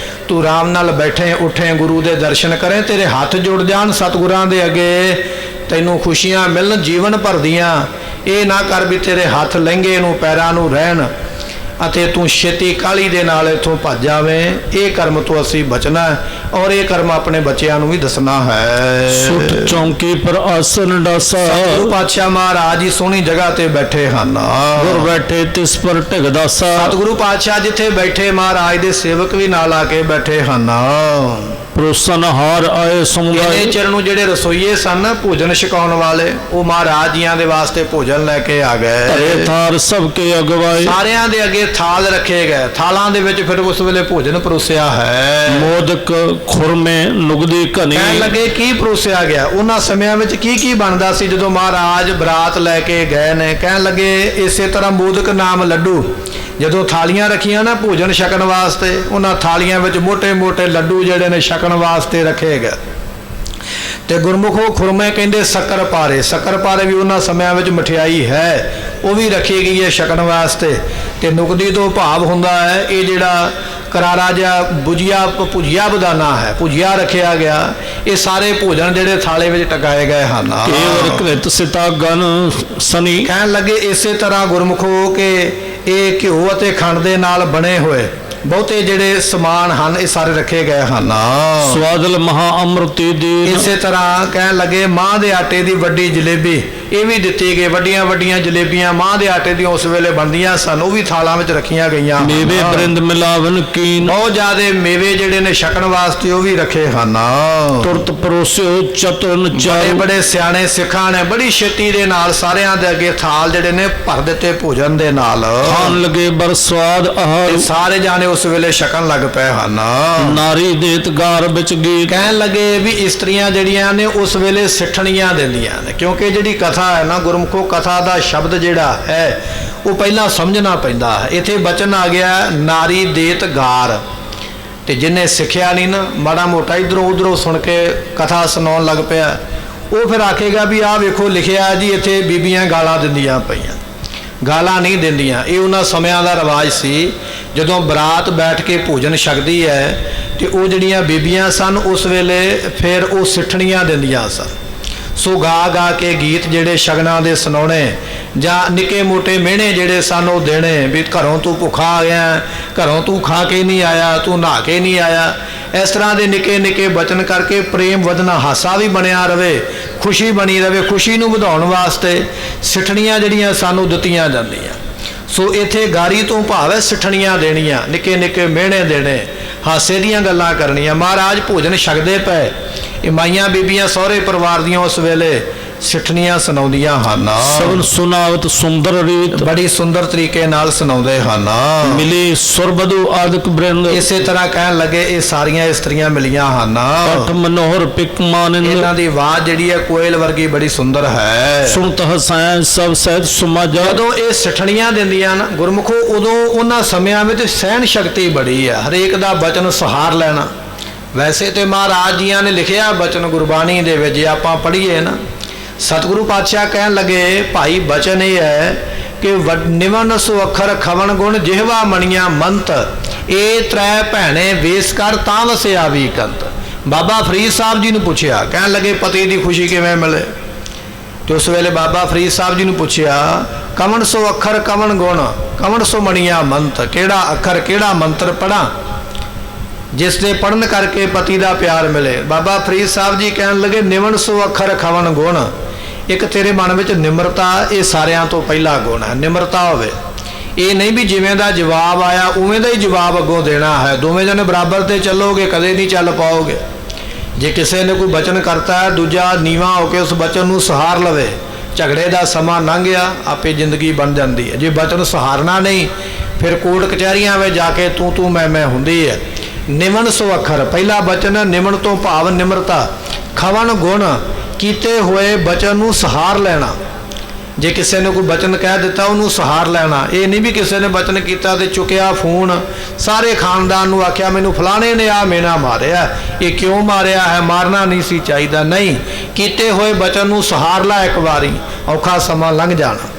Speaker 3: ਤੂੰ ਆਰਾਮ ਨਾਲ ਬੈਠੇ ਉੱਠੇ, ਗੁਰੂ ਦੇ ਦਰਸ਼ਨ ਕਰੇ, ਤੇਰੇ ਹੱਥ ਜੁੜ ਜਾਣ ਸਤਿਗੁਰਾਂ ਦੇ ਅੱਗੇ, ਤੈਨੂੰ ਖੁਸ਼ੀਆਂ ਮਿਲਣ ਜੀਵਨ ਭਰ ਦੀਆਂ। ਇਹ ਨਾ ਕਰ ਵੀ ਤੇਰੇ ਹੱਥ ਲਹਿੰਗੇ ਨੂੰ ਪੈਰਾਂ ਨੂੰ ਰਹਿਣ ਅਤੇ ਤੂੰ ਛੇਤੀ ਕਾਹਲੀ ਦੇ ਨਾਲ ਇੱਥੋਂ ਭੱਜ ਜਾਵੇਂ। ਇਹ ਕਰਮ ਤੋਂ ਅਸੀਂ ਬਚਣਾ ਔਰ ਇਹ ਕਰਮ ਆਪਣੇ ਬੱਚਿਆਂ ਨੂੰ ਵੀ ਦੱਸਣਾ ਹੈ।
Speaker 2: ਸੁੱਟ ਚੌਂਕੀ ਪਰ ਆਸਨ ਡਾਸਾ,
Speaker 3: ਸਤਿਗੁਰੂ ਪਾਤਸ਼ਾਹ ਮਹਾਰਾਜ ਜੀ ਸੋਹਣੀ ਜਗ੍ਹਾ ਤੇ ਬੈਠੇ ਹਨ।
Speaker 2: ਗੁਰ ਬੈਠੇ ਤਿਸ ਪਰ ਢਿਗ ਦਾਸਾ,
Speaker 3: ਸਤਿਗੁਰੂ ਪਾਤਸ਼ਾਹ ਜਿੱਥੇ ਬੈਠੇ ਮਹਾਰਾਜ ਦੇ ਸੇਵਕ ਵੀ ਨਾਲ ਆ ਕੇ ਬੈਠੇ ਹਨ।
Speaker 2: ਪ੍ਰੋਸਨ ਹਾਰ ਆਏ ਸਮੁਦਾਇ,
Speaker 3: ਇਹਨੇ ਚਿਰ ਨੂੰ ਜਿਹੜੇ ਰਸੋਈਏ ਸਨ ਭੋਜਨ ਛਕਾਉਣ ਵਾਲੇ, ਉਹ ਮਹਾਰਾਜ ਜੀਆਂ ਦੇ ਵਾਸਤੇ ਭੋਜਨ ਲੈ ਕੇ ਆ ਗਏ।
Speaker 2: ਧਰੇ ਥਾਰ ਸਭ ਕੇ ਅਗਵਾਏ,
Speaker 3: ਸਾਰਿਆਂ ਦੇ ਅੱਗੇ ਥਾਲ ਰੱਖੇ ਗਏ। ਥਾਲਾਂ ਦੇ ਵਿੱਚ ਫਿਰ ਉਸ ਵੇਲੇ ਭੋਜਨ ਪਰੋਸਿਆ ਹੈ।
Speaker 2: ਮੋਦਕ ਖੁਰਮੇ ਨੁਗਦੀ ਘਨੀ,
Speaker 3: ਕਹਿਣ ਲੱਗੇ ਕੀ ਪਰੋਸਿਆ ਗਿਆ। ਉਹਨਾਂ ਸਮਿਆਂ ਵਿੱਚ ਕੀ ਕੀ ਬਣਦਾ ਸੀ ਜਦੋਂ ਮਹਾਰਾਜ ਬਰਾਤ ਲੈ ਕੇ ਗਏ ਨੇ। ਕਹਿਣ ਲੱਗੇ ਇਸੇ ਤਰ੍ਹਾਂ ਮੋਦਕ ਨਾਮ ਲੱਡੂ, ਜਦੋਂ ਥਾਲੀਆਂ ਰੱਖੀਆਂ ਨਾ ਭੋਜਨ ਛਕਣ ਵਾਸਤੇ, ਉਹਨਾਂ ਥਾਲੀਆਂ ਵਿੱਚ ਮੋਟੇ ਮੋਟੇ ਲੱਡੂ ਜਿਹੜੇ ਨੇ ਛਕਣ ਵਾਸਤੇ ਰੱਖੇ ਗਏ। ਤੇ ਗੁਰਮੁਖੋ ਖੁਰਮੇ ਕਹਿੰਦੇ ਸ਼ੱਕਰ ਪਾਰੇ। ਸ਼ੱਕਰ ਪਾਰੇ ਵੀ ਉਹਨਾਂ ਸਮਿਆਂ ਵਿੱਚ ਮਠਿਆਈ ਹੈ, ਉਹ ਵੀ ਰੱਖੀ ਗਈ ਹੈ ਛਕਣ ਵਾਸਤੇ। ਤੇ ਨੁਕਦੀ ਤੋਂ ਭਾਵ ਹੁੰਦਾ ਹੈ ਇਹ ਜਿਹੜਾ ਕਰਾਰਾ ਜਿਹਾ ਭੁਜੀਆ ਬਦਾਨਾ ਹੈ, ਭੁਜੀਆ ਰੱਖਿਆ ਗਿਆ। ਇਹ ਸਾਰੇ ਭੋਜਨ ਜਿਹੜੇ ਥਾਲੇ ਵਿੱਚ ਟਕਾਏ ਗਏ ਹਨ।
Speaker 2: ਕੇਵਲ ਕ੍ਰਿਤ ਸਿਤਾ ਗਨ ਸਨੀ।
Speaker 3: ਕਹਿਣ ਲੱਗੇ ਇਸੇ ਤਰ੍ਹਾਂ ਗੁਰਮੁਖੋ ਕਿ ਇਹ ਘਿਓ ਅਤੇ ਖੰਡ ਦੇ ਨਾਲ ਬਣੇ ਹੋਏ ਬਹੁਤੇ ਜਿਹੜੇ ਸਮਾਨ ਹਨ ਇਹ ਸਾਰੇ ਰੱਖੇ ਗਏ ਹਨ।
Speaker 2: ਸਵਾਦਲ ਮਹਾ ਅੰਮ੍ਰਿਤੀ ਦੀ।
Speaker 3: ਇਸੇ ਤਰ੍ਹਾਂ ਕਹਿਣ ਲੱਗੇ ਮਾਂ ਦੇ ਆਟੇ ਦੀ ਵੱਡੀ ਜਲੇਬੀ ਇਹ ਵੀ ਦਿੱਤੀ ਗਈ। ਵੱਡੀਆਂ ਵੱਡੀਆਂ ਜਲੇਬੀਆਂ ਮਾਂ ਦੇ ਆਟੇ ਦੀਆਂ ਉਸ ਵੇਲੇ ਬਣਦੀਆਂ ਸਨ, ਉਹ ਵੀ ਥਾਲਾਂ ਵਿੱਚ ਰੱਖੀਆਂ ਗਈਆਂ।
Speaker 2: ਮੇਵੇ ਬਰਿੰਦ ਮਿਲਾਵਨ ਕੀਨ।
Speaker 3: ਬਹੁਤ ਜ਼ਿਆਦੇ ਮੇਵੇ ਜਿਹੜੇ ਨੇ ਛਕਣ ਵਾਸਤੇ ਉਹ ਵੀ ਰੱਖੇ ਹਨ।
Speaker 2: ਤੁਰਤ ਪਰੋਸਿਓ ਚਤੁਰਨ
Speaker 3: ਬੜੇ
Speaker 2: ਚਾਰੂ।
Speaker 3: ਬੜੇ ਸਿਆਣੇ ਸਿੱਖਾਂ ਨੇ ਬੜੀ ਛੇਤੀ ਦੇ ਨਾਲ ਸਾਰਿਆਂ ਦੇ ਅੱਗੇ ਥਾਲ ਜਿਹੜੇ ਨੇ ਭਰ ਦਿੱਤੇ ਭੋਜਨ ਦੇ ਨਾਲ।
Speaker 2: ਖਾਣ ਲਗੇ ਬਰ ਸਵਾਦ ਆਹਾਰ।
Speaker 3: ਸਾਰੇ ਜਾਣੇ ਉਸ ਵੇਲੇ ਛਕਣ ਲੱਗ ਪਏ ਹਨ।
Speaker 2: ਨਾਰੀ ਦੇਤ ਗਾਰ ਵਿੱਚ ਗੀਤ।
Speaker 3: ਕਹਿਣ ਲੱਗੇ ਵੀ ਇਸਤਰੀਆਂ ਜਿਹੜੀਆਂ ਨੇ ਉਸ ਵੇਲੇ ਸਿੱਠਣੀਆਂ ਦਿੰਦੀਆਂ ਨੇ, ਕਿਉਂਕਿ ਜਿਹੜੀ ਕਥਾ ਹੈ ਨਾ ਗੁਰਮੁਖੋ, ਕਥਾ ਦਾ ਸ਼ਬਦ ਜਿਹੜਾ ਹੈ ਉਹ ਪਹਿਲਾਂ ਸਮਝਣਾ ਪੈਂਦਾ ਹੈ। ਇੱਥੇ ਬਚਨ ਆ ਗਿਆ ਨਾਰੀ ਦੇਤ ਗਾਰ, ਤੇ ਜਿਹਨੇ ਸਿੱਖਿਆ ਨਹੀਂ ਨਾ, ਮਾੜਾ ਮੋਟਾ ਇਧਰੋਂ ਉਧਰੋਂ ਸੁਣ ਕੇ ਕਥਾ ਸੁਣਾਉਣ ਲੱਗ ਪਿਆ, ਉਹ ਫਿਰ ਆਖੇਗਾ ਵੀ ਆਹ ਵੇਖੋ ਲਿਖਿਆ ਜੀ ਇੱਥੇ ਬੀਬੀਆਂ ਗਾਲਾਂ ਦਿੰਦੀਆਂ ਪਈਆਂ। ਗਾਲਾਂ ਨਹੀਂ ਦਿੰਦੀਆਂ, ਇਹ ਉਹਨਾਂ ਸਮਿਆਂ ਦਾ ਰਿਵਾਜ ਸੀ। ਜਦੋਂ ਬਰਾਤ ਬੈਠ ਕੇ ਭੋਜਨ ਛਕਦੀ ਹੈ ਤੇ ਉਹ ਜਿਹੜੀਆਂ ਬੀਬੀਆਂ ਸਨ ਉਸ ਵੇਲੇ ਫਿਰ ਉਹ ਸਿੱਠਣੀਆਂ ਦਿੰਦੀਆਂ ਸਨ। ਸੋ ਗਾ ਗਾ ਕੇ ਗੀਤ ਜਿਹੜੇ ਸ਼ਗਨਾਂ ਦੇ ਸੁਣਾਉਣੇ ਜਾਂ ਨਿੱਕੇ ਮੋਟੇ ਮਿਹਣੇ ਜਿਹੜੇ ਸਨ ਉਹ ਦੇਣੇ ਵੀ ਘਰੋਂ ਤੂੰ ਭੁੱਖਾ ਆ ਗਿਆ, ਘਰੋਂ ਤੂੰ ਖਾ ਕੇ ਨਹੀਂ ਆਇਆ, ਤੂੰ ਨਹਾ ਕੇ ਨਹੀਂ ਆਇਆ। ਇਸ ਤਰ੍ਹਾਂ ਦੇ ਨਿੱਕੇ ਨਿੱਕੇ ਬਚਨ ਕਰਕੇ ਪ੍ਰੇਮ ਵਧਣਾ, ਹਾਸਾ ਵੀ ਬਣਿਆ ਰਵੇ, ਖੁਸ਼ੀ ਬਣੀ ਰਵੇ। ਖੁਸ਼ੀ ਨੂੰ ਵਧਾਉਣ ਵਾਸਤੇ ਸਿੱਠਣੀਆਂ ਜਿਹੜੀਆਂ ਸਾਨੂੰ ਦਿੱਤੀਆਂ ਜਾਂਦੀਆਂ। ਸੋ ਇੱਥੇ ਗਾਰੀ ਤੋਂ ਭਾਵ ਹੈ ਸਿੱਠਣੀਆਂ ਦੇਣੀਆਂ, ਨਿੱਕੇ ਨਿੱਕੇ ਮਿਹਣੇ ਦੇਣੇ, ਹਾਸੇ ਦੀਆਂ ਗੱਲਾਂ ਕਰਨੀਆਂ। ਮਹਾਰਾਜ ਭੋਜਨ ਛਕਦੇ ਪਏ, ਇਹ ਮਾਈਆਂ ਬੀਬੀਆਂ ਸਹੁਰੇ ਪਰਿਵਾਰ ਦੀਆਂ ਉਸ ਵੇਲੇ ਸਿੱਠਣੀਆਂ ਸੁਣਾਉਂਦੀਆਂ ਹਨ।
Speaker 2: ਸਭਨ ਸੁਨਾਵਤ ਸੁੰਦਰ ਰੀਤ।
Speaker 3: ਬੜੀ ਸੁੰਦਰ ਤਰੀਕੇ ਨਾਲ ਸੁਣਾਉਂਦੇ ਹਨ।
Speaker 2: ਮਿਲੇ ਸੁਰਬਦੂ ਆਦਿਕ ਬ੍ਰਿੰਦ।
Speaker 3: ਇਸੇ ਤਰ੍ਹਾਂ ਕਹਿਣ ਲੱਗੇ ਇਹ ਸਾਰੀਆਂ ਇਸਤਰੀਆਂ ਮਿਲੀਆਂ ਹਨ।
Speaker 2: ਪਠ ਮਨੋਹਰ ਪਿਕ ਮਾਨਿੰਦ।
Speaker 3: ਇਹਨਾਂ ਦੀ ਆਵਾਜ਼ ਜਿਹੜੀ ਹੈ ਕੋਇਲ ਵਰਗੀ ਬੜੀ ਸੁੰਦਰ ਹੈ।
Speaker 2: ਸੁਣਤ ਹਸਾਇ ਸਭ ਸਹਿਤ ਸਮਾਜਾ।
Speaker 3: ਜਦੋਂ ਇਹ ਸਿੱਠਣੀਆਂ ਦਿੰਦੀਆਂ ਨਾ ਗੁਰਮੁਖੋ, ਉਦੋਂ ਉਹਨਾਂ ਸਮਿਆਂ ਵਿੱਚ ਸਹਿਣ ਸ਼ਕਤੀ ਬੜੀ ਹੈ, ਹਰੇਕ ਦਾ ਬਚਨ ਸਹਾਰ ਲੈਣਾ। ਵੈਸੇ ਤੇ ਮਹਾਰਾਜ ਜੀਆਂ ਨੇ ਲਿਖਿਆ ਬਚਨ ਗੁਰਬਾਣੀ ਦੇ ਵਿੱਚ, ਜੇ ਆਪਾਂ ਪੜ੍ਹੀਏ ਨਾ, ਸਤਿਗੁਰੂ ਪਾਤਸ਼ਾਹ ਕਹਿਣ ਲੱਗੇ ਭਾਈ ਬਚਨ ਇਹ ਹੈ ਕਿ ਨਿਵਨ ਸੋ ਅੱਖਰ ਖਵਣ ਗੁਣ ਜਿਹਵਾ ਮਣੀਆਂ ਮੰਤ, ਇਹ ਤ੍ਰੈ ਭੈਣੇ ਵੇਸ ਕਰ ਤਾਂ ਵਸਿਆ ਵੀ ਕੰਤ। ਬਾਬਾ ਫਰੀਦ ਸਾਹਿਬ ਜੀ ਨੂੰ ਪੁੱਛਿਆ, ਕਹਿਣ ਲੱਗੇ ਪਤੀ ਦੀ ਖੁਸ਼ੀ ਕਿਵੇਂ ਮਿਲੇ? ਤੇ ਉਸ ਵੇਲੇ ਬਾਬਾ ਫਰੀਦ ਸਾਹਿਬ ਜੀ ਨੂੰ ਪੁੱਛਿਆ ਕਵਣ ਸੋ ਅੱਖਰ ਕਵਣ ਗੁਣ ਕਵਣ ਸੋ ਮਣੀਆਂ ਮੰਤ, ਕਿਹੜਾ ਅੱਖਰ ਕਿਹੜਾ ਮੰਤਰ ਪੜਾਂ ਜਿਸ ਦੇ ਪੜਨ ਕਰਕੇ ਪਤੀ ਦਾ ਪਿਆਰ ਮਿਲੇ? ਬਾਬਾ ਫਰੀਦ ਸਾਹਿਬ ਜੀ ਕਹਿਣ ਲੱਗੇ ਨਿਵਨ ਸੋ ਅੱਖਰ ਖਵਣ ਗੁਣ, ਇੱਕ ਤੇਰੇ ਮਨ ਵਿੱਚ ਨਿਮਰਤਾ, ਇਹ ਸਾਰਿਆਂ ਤੋਂ ਪਹਿਲਾ ਗੁਣ ਹੈ। ਨਿਮਰਤਾ ਹੋਵੇ, ਇਹ ਨਹੀਂ ਵੀ ਜਿਵੇਂ ਦਾ ਜਵਾਬ ਆਇਆ ਉਵੇਂ ਦਾ ਹੀ ਜਵਾਬ ਅੱਗੋਂ ਦੇਣਾ ਹੈ। ਦੋਵੇਂ ਜਣੇ ਬਰਾਬਰ ਤੇ ਚੱਲੋਗੇ ਕਦੇ ਨਹੀਂ ਚੱਲ ਪਾਓਗੇ। ਜੇ ਕਿਸੇ ਨੇ ਕੋਈ ਬਚਨ ਕਰਤਾ ਹੈ, ਦੂਜਾ ਨੀਵਾਂ ਹੋ ਕੇ ਉਸ ਬਚਨ ਨੂੰ ਸਹਾਰ ਲਵੇ, ਝਗੜੇ ਦਾ ਸਮਾਂ ਲੰਘ ਗਿਆ, ਆਪੇ ਜ਼ਿੰਦਗੀ ਬਣ ਜਾਂਦੀ ਹੈ। ਜੇ ਬਚਨ ਸਹਾਰਨਾ ਨਹੀਂ, ਫਿਰ ਕੋਰਟ ਕਚਹਿਰੀਆਂ ਵਿੱਚ ਜਾ ਕੇ ਤੂੰ ਮੈਂ ਹੁੰਦੀ ਹੈ। ਨਿਮਨ ਸੋ ਅੱਖਰ ਪਹਿਲਾ ਬਚਨ ਹੈ, ਨਿਮਨ ਤੋਂ ਭਾਵ ਨਿਮਰਤਾ। ਖਵਣ ਗੁਣ ਕੀਤੇ ਹੋਏ ਬਚਨ ਨੂੰ ਸਹਾਰ ਲੈਣਾ। ਜੇ ਕਿਸੇ ਨੇ ਕੋਈ ਬਚਨ ਕਹਿ ਦਿੱਤਾ ਉਹਨੂੰ ਸਹਾਰ ਲੈਣਾ। ਇਹ ਨਹੀਂ ਵੀ ਕਿਸੇ ਨੇ ਬਚਨ ਕੀਤਾ ਤੇ ਚੁੱਕਿਆ ਫੋਨ, ਸਾਰੇ ਖਾਨਦਾਨ ਨੂੰ ਆਖਿਆ ਮੈਨੂੰ ਫਲਾਣੇ ਨੇ ਆ ਮੇਨਾ ਮਾਰਿਆ, ਇਹ ਕਿਉਂ ਮਾਰਿਆ ਹੈ, ਮਾਰਨਾ ਨਹੀਂ ਸੀ ਚਾਹੀਦਾ। ਨਹੀਂ, ਕੀਤੇ ਹੋਏ ਬਚਨ ਨੂੰ ਸਹਾਰ ਲਾ, ਇੱਕ ਵਾਰੀ ਔਖਾ ਸਮਾਂ ਲੰਘ ਜਾਣਾ।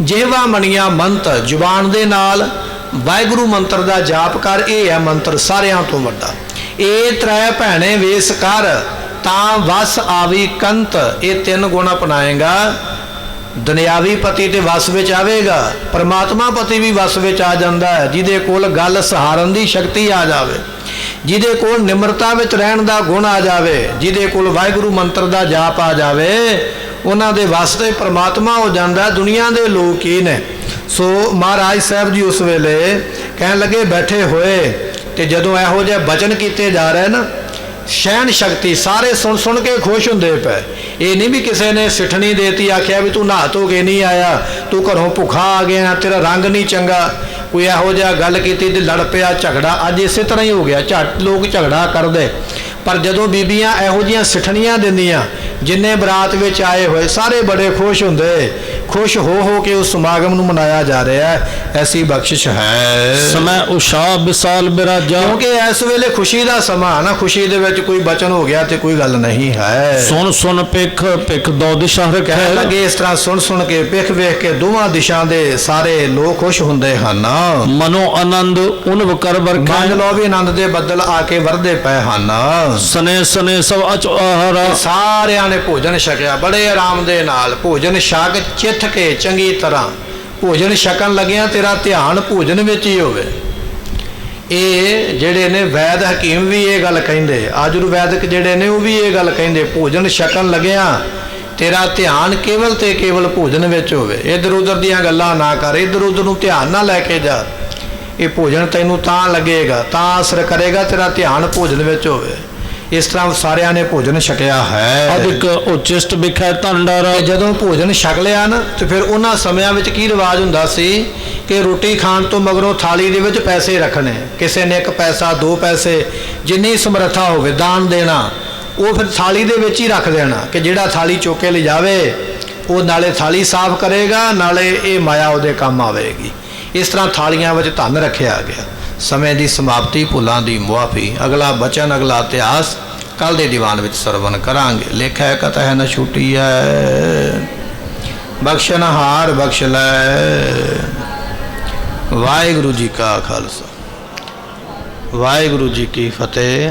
Speaker 3: ਜਿਹਵਾ ਮਣੀਆਂ ਮੰਤ, ਜ਼ੁਬਾਨ ਦੇ ਨਾਲ ਵਾਹਿਗੁਰੂ ਮੰਤਰ ਦਾ ਜਾਪ ਕਰ, ਇਹ ਹੈ ਮੰਤਰ ਸਾਰਿਆਂ ਤੋਂ ਵੱਡਾ। ਇਹ ਤ੍ਰੈ ਭੈਣੇ ਵੇਸ ਕਰ ਤਾਂ ਵਸ ਆਵੀ ਕੰਤ, ਇਹ ਤਿੰਨ ਗੁਣ ਅਪਣਾਏਗਾ, ਦੁਨਿਆਵੀ ਪਤੀ ਤੇ ਵਸ ਵਿੱਚ ਆਵੇਗਾ, ਪਰਮਾਤਮਾ ਪਤੀ ਵੀ ਵਸ ਵਿੱਚ ਆ ਜਾਂਦਾ ਹੈ। ਜਿਹਦੇ ਕੋਲ ਗੱਲ ਸਹਾਰਨ ਦੀ ਸ਼ਕਤੀ ਆ ਜਾਵੇ, ਜਿਹਦੇ ਕੋਲ ਨਿਮਰਤਾ ਵਿੱਚ ਰਹਿਣ ਦਾ ਗੁਣ ਆ ਜਾਵੇ, ਜਿਹਦੇ ਕੋਲ ਵਾਹਿਗੁਰੂ ਮੰਤਰ ਦਾ ਜਾਪ ਆ ਜਾਵੇ, ਉਹਨਾਂ ਦੇ ਵਸ ਤੇ ਪਰਮਾਤਮਾ ਹੋ ਜਾਂਦਾ। ਦੁਨੀਆ ਦੇ ਲੋਕ ਕੀ ਨੇ? ਸੋ ਮਹਾਰਾਜ ਸਾਹਿਬ ਜੀ ਉਸ ਵੇਲੇ ਕਹਿਣ ਲੱਗੇ ਬੈਠੇ ਹੋਏ, ਤੇ ਜਦੋਂ ਇਹੋ ਜਿਹੇ ਬਚਨ ਕੀਤੇ ਜਾ ਰਹੇ ਨਾ, ਸਹਿਣ ਸ਼ਕਤੀ, ਸਾਰੇ ਸੁਣ ਸੁਣ ਕੇ ਖੁਸ਼ ਹੁੰਦੇ ਪਏ। ਇਹ ਨਹੀਂ ਵੀ ਕਿਸੇ ਨੇ ਸਿੱਠਣੀ ਦੇਤੀ, ਆਖਿਆ ਵੀ ਤੂੰ ਨਹਾ ਧੋ ਕੇ ਨਹੀਂ ਆਇਆ, ਤੂੰ ਘਰੋਂ ਭੁੱਖਾ ਆ ਗਿਆ, ਤੇਰਾ ਰੰਗ ਨਹੀਂ ਚੰਗਾ, ਕੋਈ ਇਹੋ ਜਿਹਾ ਗੱਲ ਕੀਤੀ ਤੇ ਲੜ ਪਿਆ, ਝਗੜਾ। ਅੱਜ ਇਸੇ ਤਰ੍ਹਾਂ ਹੀ ਹੋ ਗਿਆ, ਝੱਟ ਲੋਕ ਝਗੜਾ ਕਰਦੇ। ਪਰ ਜਦੋਂ ਬੀਬੀਆਂ ਇਹੋ ਜਿਹੀਆਂ ਸਿੱਠਣੀਆਂ ਦਿੰਦੀਆਂ, ਜਿੰਨੇ ਬਰਾਤ ਵਿੱਚ ਆਏ ਹੋਏ ਸਾਰੇ ਬੜੇ ਖੁਸ਼ ਹੁੰਦੇ ਖੁਸ਼ ਹੋ ਕੇ ਉਸ ਸਮਾਗਮ ਨੂੰ ਮਨਾਇਆ ਜਾ ਰਿਹਾ ਹੈ। ਐਸੀ ਬਖਸ਼ਿਸ਼ ਹੈ।
Speaker 2: समय उषा विशाल बिराजा
Speaker 3: ਕਿਉਂਕਿ ਇਸ ਵੇਲੇ ਖੁਸ਼ੀ ਦਾ ਸਮਾਂ ਨਾ, ਖੁਸ਼ੀ ਦੇ ਵਿੱਚ ਕੋਈ ਬਚਨ ਹੋ ਗਿਆ ਤੇ ਕੋਈ ਗੱਲ ਨਹੀਂ ਹੈ।
Speaker 2: सुन सुन पिख पिख दो दिशा
Speaker 3: ਕਹਿਣ
Speaker 2: रखे
Speaker 3: ਲੱਗੇ ਇਸ ਤਰ੍ਹਾਂ ਸੁਣ ਸੁਣ ਕੇ ਪਿੱਖ ਵੇਖ ਕੇ ਦੋਵਾਂ ਦਿਸ਼ਾ ਦੇ ਸਾਰੇ ਲੋਕ ਖੁਸ਼ ਹੁੰਦੇ ਹਨ।
Speaker 2: मनो आनंद उन कर
Speaker 3: ਮੰਨ
Speaker 2: बरखे
Speaker 3: ਲਓ ਵੀ ਆਨੰਦ ਦੇ ਬੱਦਲ ਆ ਕੇ ਵਰਦੇ ਪਏ ਹਨ।
Speaker 2: सने सने सब अच आहारा
Speaker 3: ਸਾਰਿਆਂ ਨੇ ਭੋਜਨ ਛਕਿਆ, ਬੜੇ ਆਰਾਮ ਦੇ ਨਾਲ ਭੋਜਨ ਛਕ ਚਿੱਥ ਕੇ ਚੰਗੀ ਤਰ੍ਹਾਂ ਭੋਜਨ ਛਕਣ ਲੱਗਿਆ ਤੇਰਾ ਧਿਆਨ ਭੋਜਨ ਵਿੱਚ ਹੀ ਹੋਵੇ। ਇਹ ਜਿਹੜੇ ਨੇ ਵੈਦ ਹਕੀਮ ਵੀ ਇਹ ਗੱਲ ਕਹਿੰਦੇ, ਆਯੁਰਵੈਦਿਕ ਜਿਹੜੇ ਨੇ ਉਹ ਵੀ ਇਹ ਗੱਲ ਕਹਿੰਦੇ, ਭੋਜਨ ਛਕਣ ਲੱਗਿਆ ਤੇਰਾ ਧਿਆਨ ਕੇਵਲ ਤੇ ਕੇਵਲ ਭੋਜਨ ਵਿੱਚ ਹੋਵੇ। ਇੱਧਰ ਉੱਧਰ ਦੀਆਂ ਗੱਲਾਂ ਨਾ ਕਰ, ਇੱਧਰ ਉੱਧਰ ਨੂੰ ਧਿਆਨ ਨਾ ਲੈ ਕੇ ਜਾ। ਇਹ ਭੋਜਨ ਤੈਨੂੰ ਤਾਂ ਲੱਗੇਗਾ, ਤਾਂ ਅਸਰ ਕਰੇਗਾ, ਤੇਰਾ ਧਿਆਨ ਭੋਜਨ ਵਿੱਚ ਹੋਵੇ। ਇਸ ਤਰ੍ਹਾਂ ਸਾਰਿਆਂ ਨੇ ਭੋਜਨ ਛਕਿਆ ਹੈ।
Speaker 2: अधिक उच्चिष्ट बिखै तंडारा
Speaker 3: ਤੇ ਜਦੋਂ ਭੋਜਨ ਛਕ ਲਿਆ ਨਾ ਤੇ ਫਿਰ ਉਹਨਾਂ ਸਮਿਆਂ ਵਿੱਚ ਕੀ ਰਿਵਾਜ ਹੁੰਦਾ ਸੀ ਕਿ ਰੋਟੀ ਖਾਣ ਤੋਂ ਮਗਰੋਂ ਥਾਲੀ ਦੇ ਵਿੱਚ ਪੈਸੇ ਰੱਖਣੇ। ਕਿਸੇ ਨੇ 1 ਪੈਸਾ 2 ਪੈਸੇ ਜਿੰਨੀ ਸਮਰੱਥਾ ਹੋਵੇ ਦਾਨ ਦੇਣਾ, ਉਹ ਫਿਰ ਥਾਲੀ ਦੇ ਵਿੱਚ ਹੀ ਰੱਖ ਦੇਣਾ ਕਿ ਜਿਹੜਾ ਥਾਲੀ ਚੁੱਕ ਕੇ ਲਿਜਾਵੇ ਉਹ ਨਾਲੇ ਥਾਲੀ ਸਾਫ਼ ਕਰੇਗਾ, ਨਾਲੇ ਇਹ ਮਾਇਆ ਉਹਦੇ ਕੰਮ ਆਵੇਗੀ। ਇਸ ਤਰ੍ਹਾਂ ਥਾਲੀਆਂ ਵਿੱਚ ਧਨ ਰੱਖਿਆ ਗਿਆ। ਸਮੇਂ ਦੀ ਸਮਾਪਤੀ, ਭੁੱਲਾਂ ਦੀ ਮੁਆਫੀ। ਅਗਲਾ ਬਚਨ, ਅਗਲਾ ਇਤਿਹਾਸ ਕੱਲ ਦੇ ਦੀਵਾਨ ਵਿੱਚ ਸਰਵਨ ਕਰਾਂਗੇ। ਲੇਖਾ ਕਥਾ ਹੈ ਨ ਛੁੱਟੀ ਹੈ, ਬਖਸ਼ਨਹਾਰ ਬਖਸ਼ ਲੈ। ਵਾਹਿਗੁਰੂ ਜੀ ਕਾ ਖਾਲਸਾ, ਵਾਹਿਗੁਰੂ ਜੀ ਕੀ ਫਤਿਹ।